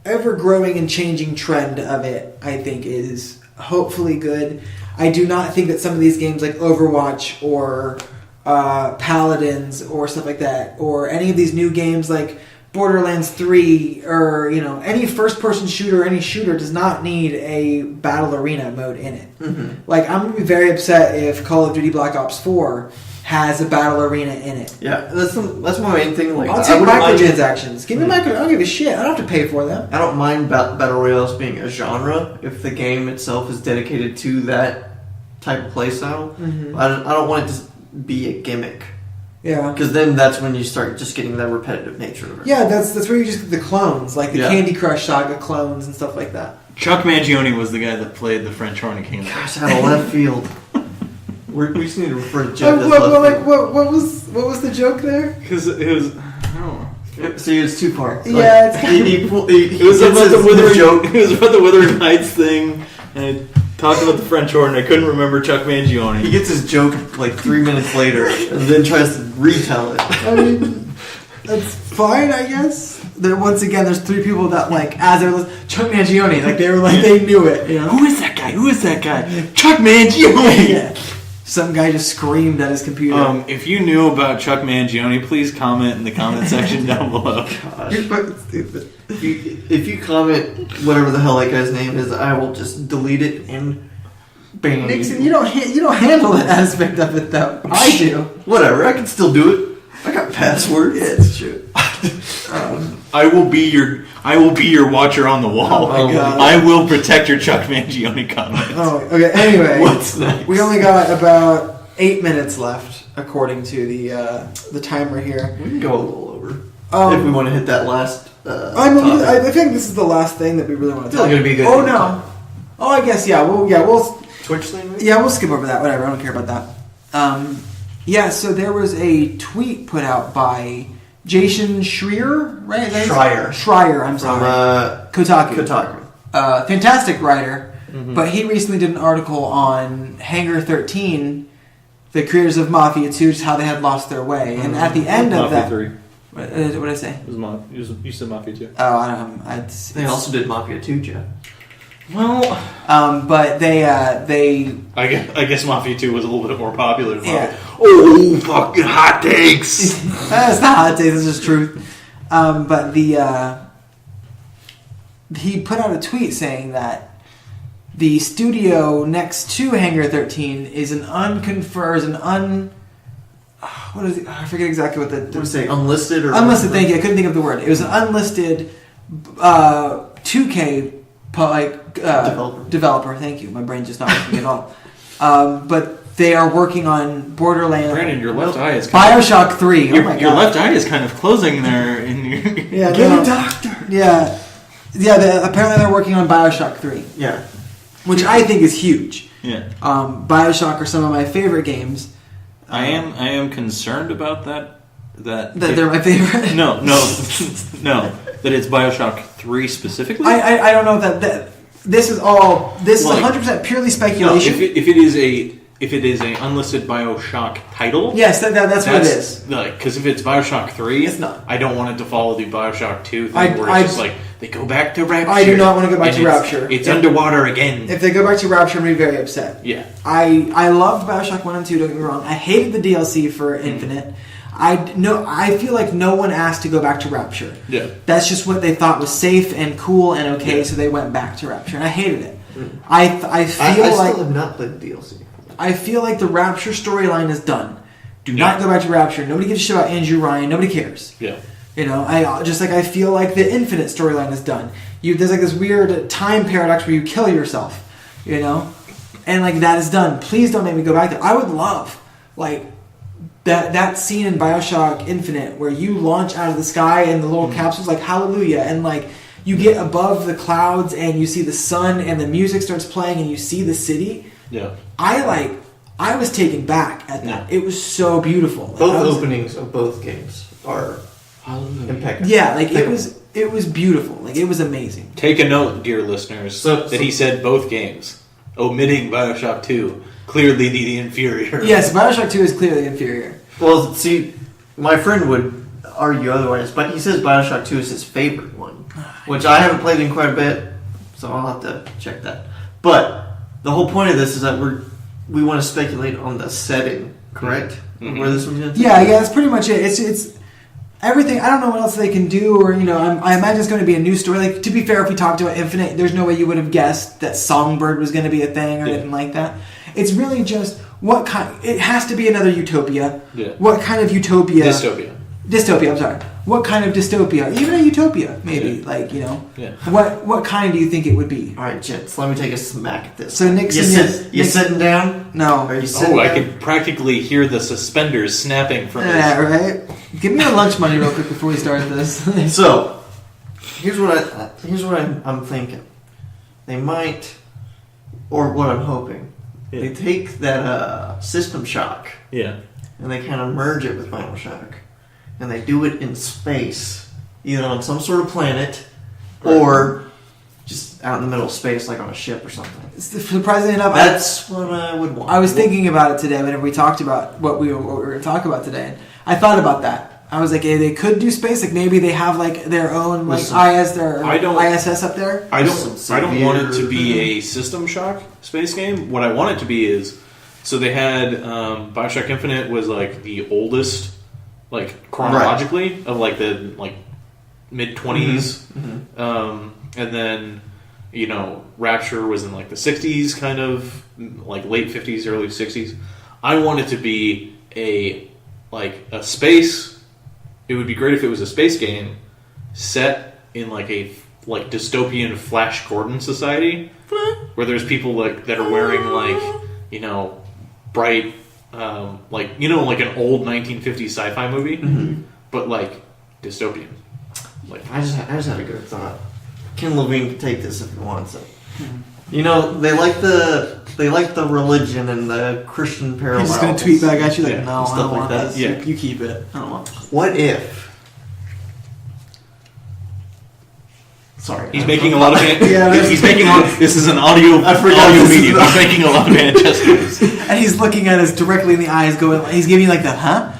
ever-growing and changing trend of it, I think, is hopefully good. I do not think that some of these games like Overwatch or Paladins or stuff like that, or any of these new games like Borderlands 3 or any first-person shooter, any shooter does not need a battle arena mode in it. Mm-hmm. Like, I'm going to be very upset if Call of Duty Black Ops 4 has a battle arena in it. Yeah, that's my main thing. Like, I'll take microtransactions. Give me micro. I don't give a shit. I don't have to pay for them. I don't mind battle royales being a genre if the game itself is dedicated to that type of playstyle. Mm-hmm. I don't want it to be a gimmick. Yeah, because then that's when you start just getting that repetitive nature of it. Yeah, that's where you just get the clones, like the Candy Crush Saga clones and stuff like that. Chuck Mangione was the guy that played the French Horn King. Gosh, out of left field. We just need to refer to Jeff as what was the joke there? Because it was, I don't know. See, it's too far. Yeah, it was about the Wuthering joke. It was about the Wuthering Heights thing, and I talked about the French Horn. I couldn't remember Chuck Mangione. He gets his joke like 3 minutes later, and then tries to retell it. I mean, that's fine, I guess. Once again, there's 3 people that as they were listening, Chuck Mangione, they knew it. Who is that guy? Who is that guy? Chuck Mangione. Yeah. Some guy just screamed at his computer. If you knew about Chuck Mangione, please comment in the comment section down below. Gosh. You're fucking stupid. If you comment whatever the hell that guy's name is, I will just delete it and ban Nixon, you don't handle that aspect of it though. I do. Whatever, I can still do it. I got passwords. Yeah, it's true. I will be your watcher on the wall. Oh my God. I will protect your Chuck Mangione comments. Oh, okay. Anyway, what's next? We only got about 8 minutes left, according to the timer here. We can go a little over if we want to hit that last. I think this is the last thing that we really want to talk about. Gonna be good. Oh no. Oh, I guess we'll Twitch thing. Yeah, we'll skip over that. Whatever. I don't care about that. So there was a tweet put out by Jason Schreier, right? Schreier, I'm sorry. Kotaku. Fantastic writer, but he recently did an article on Hangar 13, the creators of Mafia 2, just how they had lost their way. And at the end of that... Mafia 3. What did I say? You said Mafia 2. Oh, I don't know. They also did Mafia 2, Jeff. Well, but they I guess Mafia 2 was a little bit more popular than Mafia. Oh, fucking hot takes! It's not hot takes, it's just truth. But he put out a tweet saying that the studio next to Hangar 13 is what is it? I forget exactly what What say, unlisted or unlisted? Thank you. I couldn't think of the word. It was an unlisted 2K developer. Thank you. My brain's just not working at all. But they are working on Borderlands. Brandon, your left eye is Bioshock 3. Oh my God. Your left eye is kind of closing there. Yeah, get a doctor. Yeah. Apparently they're working on Bioshock 3. Yeah. Which I think is huge. Yeah. Bioshock are some of my favorite games. I am concerned about that. That they're my favorite. No. That it's Bioshock 3 specifically. I don't know that this is 100% purely speculation. No, if it is a unlisted Bioshock title, yes, that's what it is. Because if it's Bioshock 3, it's not. I don't want it to follow the Bioshock 2 thing where it's just like they go back to Rapture. I do not want to go back to Rapture. It's underwater again. If they go back to Rapture, I'm going to be very upset. Yeah. I loved Bioshock 1 and 2, don't get me wrong. I hated the DLC for Infinite. I feel like no one asked to go back to Rapture. Yeah. That's just what they thought was safe and cool and okay, so they went back to Rapture, and I hated it. I still have not played the DLC. I feel like the Rapture storyline is done. Do not go back to Rapture. Nobody gives a shit about Andrew Ryan. Nobody cares. Yeah. I feel like the Infinite storyline is done. There's this weird time paradox where you kill yourself, and that is done. Please don't make me go back there. I would love that scene in Bioshock Infinite where you launch out of the sky and the little capsule's like hallelujah, and you get above the clouds and you see the sun and the music starts playing and you see the city. Yeah. I was taken back at that. Yeah. It was so beautiful. Both openings of both games are impeccable. Yeah, it was beautiful. It was amazing. Take a note, dear listeners, that he said both games, omitting Bioshock 2. Clearly the inferior. Yes, Bioshock 2 is clearly inferior. Well, see, my friend would argue otherwise, but he says Bioshock 2 is his favorite one. which I haven't played in quite a bit, so I'll have to check that. But the whole point of this is that we want to speculate on the setting, correct? Mm-hmm. Where this one's going to take Yeah, that's pretty much it. It's everything. I don't know what else they can do, or I imagine it's going to be a new story. Like, to be fair, if we talked about Infinite, there's no way you would have guessed that Songbird was going to be a thing or anything like that. It's really just what kind. It has to be another utopia. Yeah. What kind of utopia? Dystopia. I'm sorry. What kind of dystopia? Even a utopia, maybe. Yeah. Yeah. What kind do you think it would be? All right, gents, let me take a smack at this. So Nixon, you sitting down? No. Are you sitting I down? could practically hear the suspenders snapping from this. Yeah, right. Give me your lunch money real quick before we start this. So, here's what I'm thinking. They might, or what I'm hoping, they take that System Shock Yeah. and they kind of merge it with Bioshock, and they do it in space, either on some sort of planet or just out in the middle of space, like on a ship or something. Surprisingly enough, That's what I would want. I was thinking about it today whenever we talked about what we were going to talk about today. I thought about that. I was like, hey, they could do space. Like maybe they have like their own like ISS up there. I don't want it to be a System Shock space game. What I want it to be is, so they had Bioshock Infinite was like the oldest, like chronologically of like the like mid 20s, and then Rapture was in like the 60s, kind of like late 50s, early 60s. I want it to be a space. It would be great if it was a space game set in like a dystopian Flash Gordon society where there's people that are wearing bright like an old 1950s sci-fi movie, but like dystopian. Like I just had a good thought. Ken Levine can take this if he wants it. They like the religion and the Christian parallels. He's just gonna tweet back at you like, Yeah, no, I stuff don't like want that. this. Yeah. You keep it. I don't want this. What if? Sorry, he's making a lot of This is an audio medium. He's making a lot of bad gestures. And he's looking at us directly in the eyes, going. He's giving you like the huh.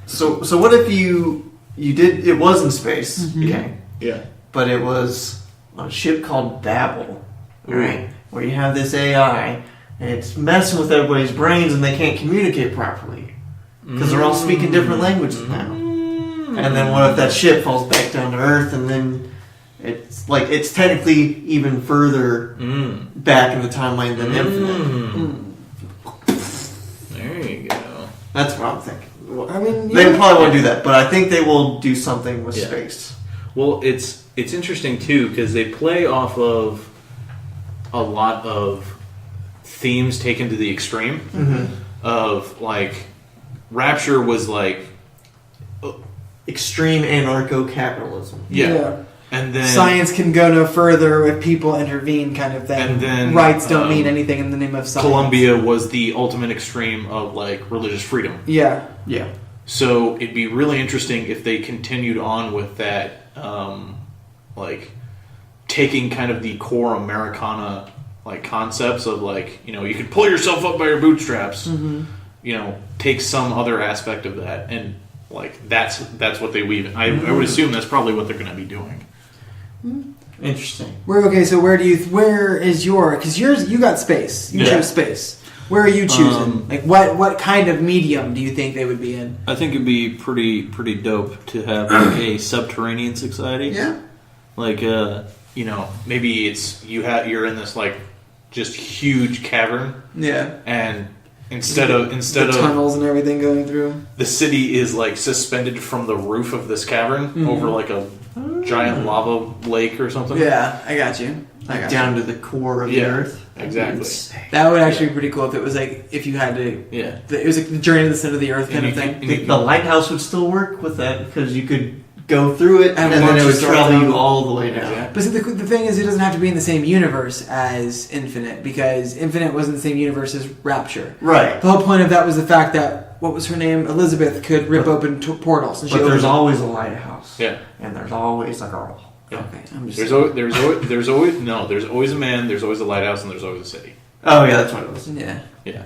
So what if you did? It was in space, okay? Yeah. But it was on a ship called Babel, right? Where you have this AI, and it's messing with everybody's brains, and they can't communicate properly because they're all speaking different languages now. And then what if that ship falls back down to Earth, and then it's technically even further back in the timeline than Infinite. There you go. That's what I'm thinking. I mean, They probably won't do that, but I think they will do something with space. Well, it's interesting too because they play off of a lot of themes taken to the extreme. Of like Rapture was like Extreme anarcho-capitalism. yeah. And then science can go no further if people intervene, kind of thing. And then rights don't mean anything in the name of science. Columbia was the ultimate extreme of like religious freedom. Yeah. So it'd be really interesting if they continued on with that, like taking kind of the core Americana like concepts of like you could pull yourself up by your bootstraps. Take some other aspect of that, and like that's what they weave. I would assume that's probably what they're going to be doing. Interesting. So where is your? Because you got space. You chose space. Where are you choosing? What kind of medium do you think they would be in? I think it'd be pretty dope to have like a subterranean society. Yeah. Like Maybe it's you're in this like just huge cavern. Yeah. And instead of tunnels and everything going through, the city is like suspended from the roof of this cavern over like a giant lava lake or something. Yeah, I got you. Down to the core of the Earth. Exactly. That would actually be pretty cool if it was like if you had to. Yeah. It was like the journey to the center of the Earth kind of thing. The lighthouse would still work with that because you could go through it and then launch it would yourself travel down. you all the way down. Yeah. But see, the thing is, it doesn't have to be in the same universe as Infinite because Infinite was in the same universe as Rapture. Right. The whole point of that was the fact that what was her name, Elizabeth, could rip open portals. And But there's always a lighthouse. Yeah. And there's always a girl. Yeah. Okay, I'm just. There's always a man. There's always a lighthouse, and there's always a city. Oh yeah, that's what it was. Yeah. Yeah.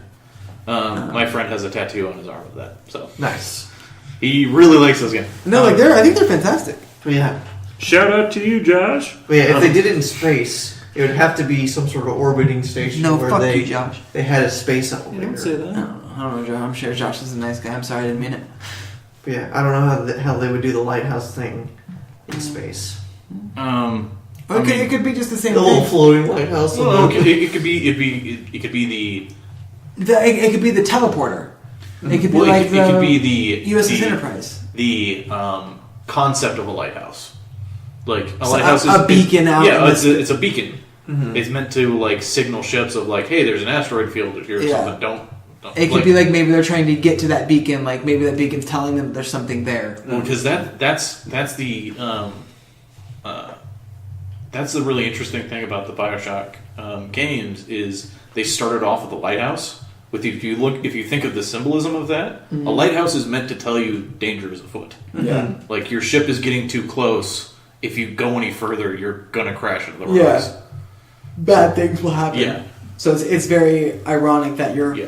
My friend has a tattoo on his arm of that. So Nice. he really likes those games. No, I think they're fantastic. Yeah. Shout out to you, Josh. But yeah, if they did it in space, it would have to be some sort of orbiting station No, where fuck they you, Josh. they had a space elevator. Don't say that. I don't know, Josh. I'm sure Josh is a nice guy. I'm sorry, I didn't mean it. But yeah, I don't know how they would do the lighthouse thing in space. Okay, it could be just the same The little thing. floating lighthouse. Well, it could be it could be It could be the teleporter. It could be well, like it could be the USS the, Enterprise. The concept of a lighthouse. Like a So lighthouse a beacon out. Yeah, in it's a beacon. Mhm. It's meant to like signal ships of like, hey, there's an asteroid field here or Yeah. something. Don't It could be like maybe they're trying to get to that beacon. Like maybe that beacon's telling them there's something there. because that's the really interesting thing about the Bioshock games is they started off with a lighthouse. If you think of the symbolism of that, a lighthouse is meant to tell you danger is afoot. Yeah. Like your ship is getting too close. If you go any further, you're gonna crash into the rocks. Yeah. Bad things will happen. Yeah. So it's very ironic that you're. Yeah.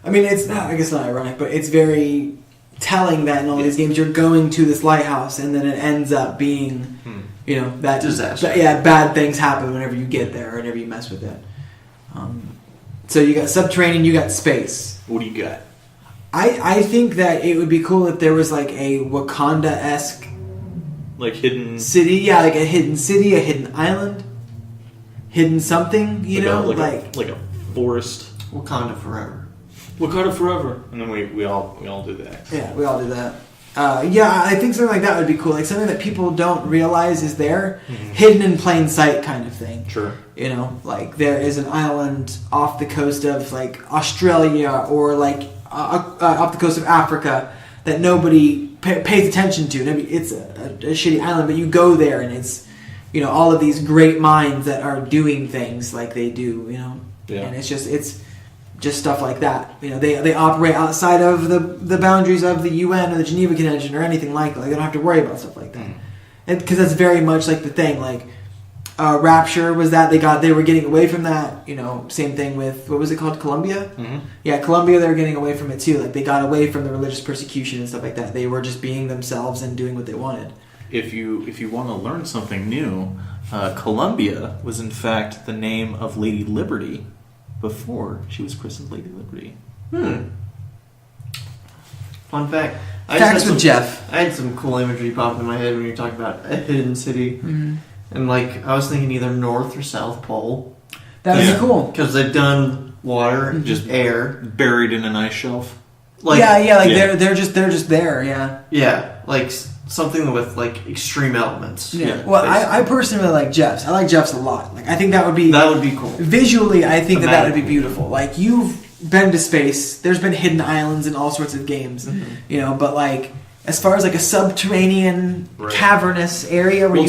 I mean, it's not. I guess not ironic, but it's very telling that in all these games you're going to this lighthouse, and then it ends up being, that Disaster. bad things happen whenever you get there, or whenever you mess with it. So you got subterranean, you got space. What do you got? I think that it would be cool if there was like a Wakanda-esque Like hidden city, like a hidden city, a hidden island, hidden something, like a forest. Wakanda forever. Wakanda forever, and then we all do that. Yeah, we all do that. I think something like that would be cool. Like something that people don't realize is there, hidden in plain sight kind of thing. Sure. Like there is an island off the coast of like Australia or like off the coast of Africa that nobody pays attention to. Maybe it's a shitty island, but you go there and it's, all of these great minds that are doing things like they do, Yeah. And it's just stuff like that. They operate outside of the boundaries of the UN or the Geneva Convention or anything like that. Like, they don't have to worry about stuff like that. Because that's very much like the thing. Like Rapture was that they were getting away from that. Same thing with what was it called, Colombia? Mm-hmm. Yeah, Colombia. They were getting away from it too. Like they got away from the religious persecution and stuff like that. They were just being themselves and doing what they wanted. If you want to learn something new, Columbia was in fact the name of Lady Liberty before she was christened Lady Liberty. Fun fact. Facts with Jeff. I had some cool imagery pop in my head when you were talking about a hidden city. Mm-hmm. And I was thinking either North or South Pole. That would be cool. Because they've done water, just air. Buried in an ice shelf. They're just there. Yeah. Yeah, something with extreme elements. Yeah. Well, I personally like Jeff's. I like Jeff's a lot. Like I think that would be cool. Visually, I think that would be beautiful. Like you've been to space. There's been hidden islands in all sorts of games. But as far as a subterranean cavernous area where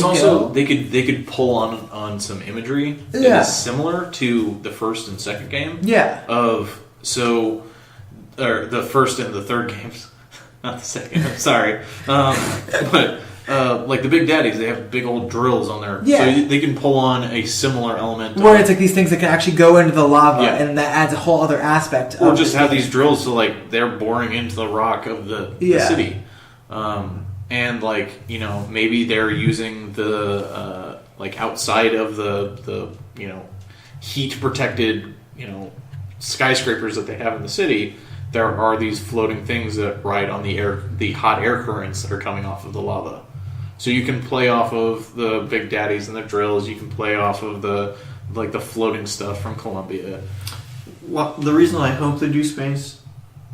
they could pull on some imagery that is similar to the first and second game. Yeah. Or the first and the third games, not the second. I'm sorry, but like the Big Daddies, they have big old drills on there, so they can pull on a similar element. Where it's these things that can actually go into the lava, and that adds a whole other aspect. Or just have these drills, so they're boring into the rock of the city, and maybe they're using the outside of the heat protected skyscrapers that they have in the city. There are these floating things that ride on the hot air currents that are coming off of the lava. So you can play off of the Big Daddies and the drills. You can play off of the floating stuff from Colombia. Well, the reason I hope they do space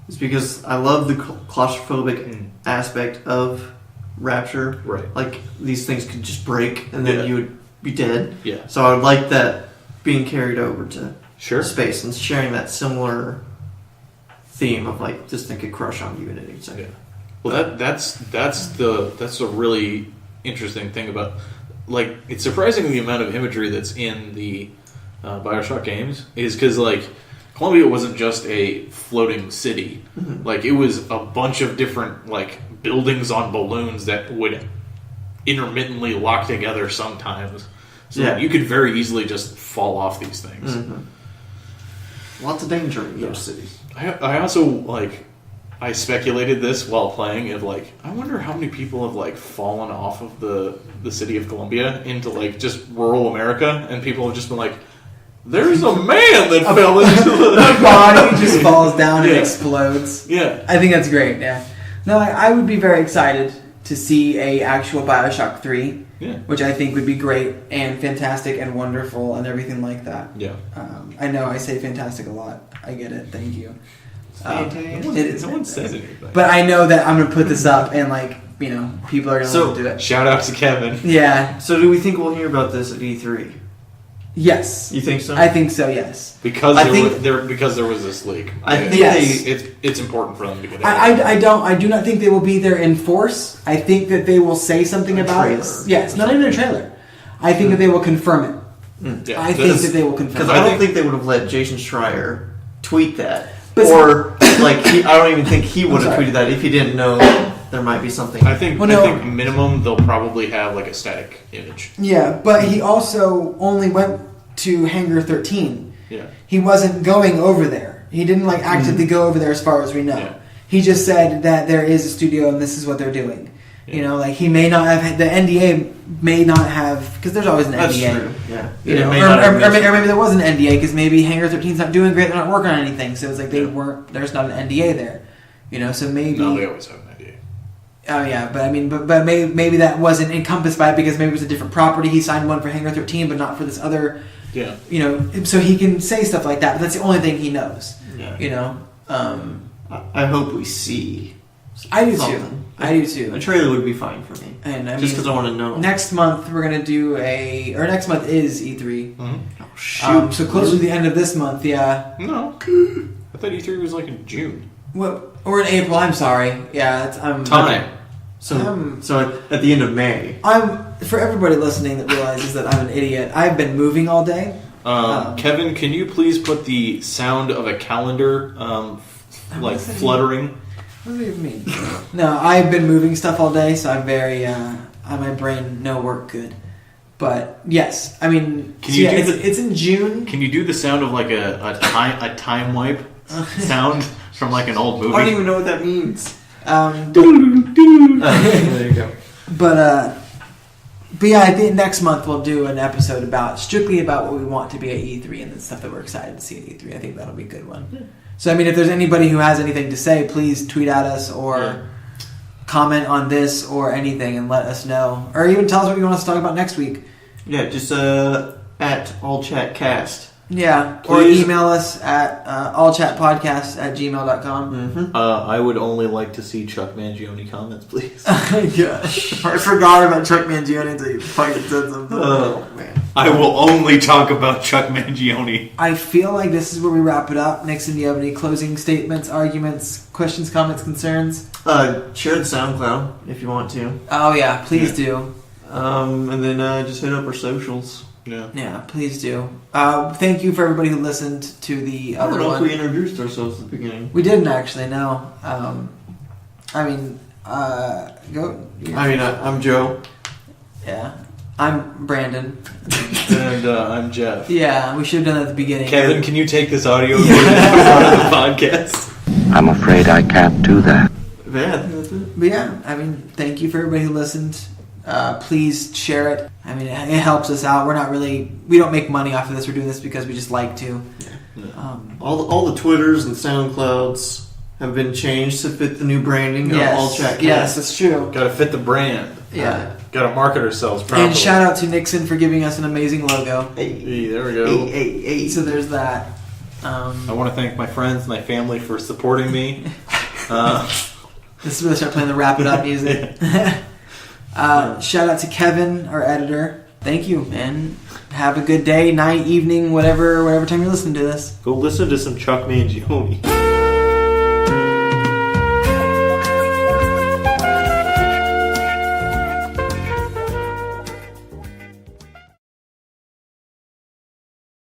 is because I love the claustrophobic aspect of Rapture. Right. These things could just break and then you would be dead. Yeah. So I would like that being carried over to Sure. space and sharing that similar theme of this thing could crush on you at any second. Yeah. Well, that's a really interesting thing about it's surprising the amount of imagery that's in the Bioshock games is because Columbia wasn't just a floating city. Mm-hmm. It was a bunch of different buildings on balloons that would intermittently lock together sometimes. So you could very easily just fall off these things. Mm-hmm. Lots of danger in those cities. I also I speculated this while playing. Of like, I wonder how many people have like fallen off of the city of Columbia into like just rural America, and people have just been like, "There's a man that fell into The body just falls down and Yeah. explodes. Yeah. I think that's great. Yeah. No, I would be very excited to see a actual Bioshock 3. Yeah. Which I think would be great and fantastic and wonderful and everything like that. Yeah. I know I say fantastic a lot. I get it. Thank you. No one says anything. But I know that I'm going to put this up and, like, you know, people are going So- to do it. Shout out to Kevin. Yeah. So do we think we'll hear about this at E3? Yes. You think so? I think so, yes. Because I there think- was, because there was this leak. I think Yes. it's important for them to get it. I do not think they will be there in force. I think that they will say something A about trailer. it. Yes, not even a trailer. I think that they will confirm it. Yeah, I think that they will confirm Because it. I don't think they would have let Jason Schreier tweet that. But- or, like, I don't even think he would have sorry. tweeted that if he didn't know there might be something. I think Well, no. I think minimum they'll probably have like a static image. Yeah, but he also only went to Hangar 13. Yeah. He wasn't going over there. He didn't like actively go over there as far as we know. Yeah. He just said that there is a studio and this is what they're doing. You know, like he may not have the NDA may not have because there's always an That's NDA. true. Yeah. You It know, may not have or mentioned- maybe there was an NDA because maybe Hangar 13's not doing great. They're not working on anything, so it's like they weren't. There's not an NDA there. You know, so maybe. No, they always have an idea. Oh yeah, but I mean, but maybe that wasn't encompassed by it because maybe it was a different property. He signed one for Hangar 13, but not for this other. Yeah. You know, so he can say stuff like that, but that's the only thing he knows. Yeah. You know, I hope we see. I do too. something. I do too. A trailer would be fine for me. And I Just mean, because I want to know. next month we're gonna do next month is E3. Oh, shoot. So close to the end of this month, yeah. No. I thought E3 was like in June. Well, or in April. I'm sorry. Yeah, I'm Time. So at the end of May. I'm for everybody listening that realizes that I'm an idiot. I've been moving all day. Kevin, can you please put the sound of a calendar like does that fluttering? What does it even mean? No, I've been moving stuff all day, so I'm very my brain no work good. But yes, I mean, Can you do it's in June. Can you do the sound of like a time wipe sound from like an old movie? I don't even know what that means. There you go. But yeah, I think next month we'll do an episode strictly about what we want to be at E3 and the stuff that we're excited to see at E3. I think that'll be a good one. Yeah. So I mean, if there's anybody who has anything to say, please tweet at us or comment on this or anything and let us know, or even tell us what you want us to talk about next week. Yeah, just at allchatcast. Yeah, Please. or email us at allchatpodcast@gmail.com. Mm-hmm. I would only like to see Chuck Mangione comments, please. Yeah, I forgot about Chuck Mangione until you fucking said something. Oh man. I will only talk about Chuck Mangione. I feel like this is where we wrap it up. Nixon, do you have any closing statements, arguments, questions, comments, concerns? Share the SoundCloud if you want to. Oh yeah, please do. And then just hit up our socials. Yeah. Yeah, please do. Thank you for everybody who listened to the I don't other know one. if we introduced ourselves at the beginning. We didn't actually, no. Go. I'm Joe. Yeah. I'm Brandon. And I'm Jeff. Yeah, we should have done that at the beginning. Kevin, can you take this audio and put it as part of the podcast? I'm afraid I can't do that. Yeah, I think that's it. But yeah, I mean, thank you for everybody who listened. Please share it. I mean, it helps us out. We don't make money off of this. We're doing this because we just like to. All the Twitters and SoundClouds have been changed to fit the new branding of All Chat. Yes, that's true. Gotta fit the brand. Yeah. Gotta market ourselves properly. And shout out to Nixon for giving us an amazing logo. Hey, there we go. Hey. So there's that. I want to thank my friends, my family for supporting me. This is where they start playing the wrap it up music. Shout out to Kevin, our editor. Thank you, and have a good day, night, evening, whatever time you're listening to this. Go listen to some Chuck Mangione.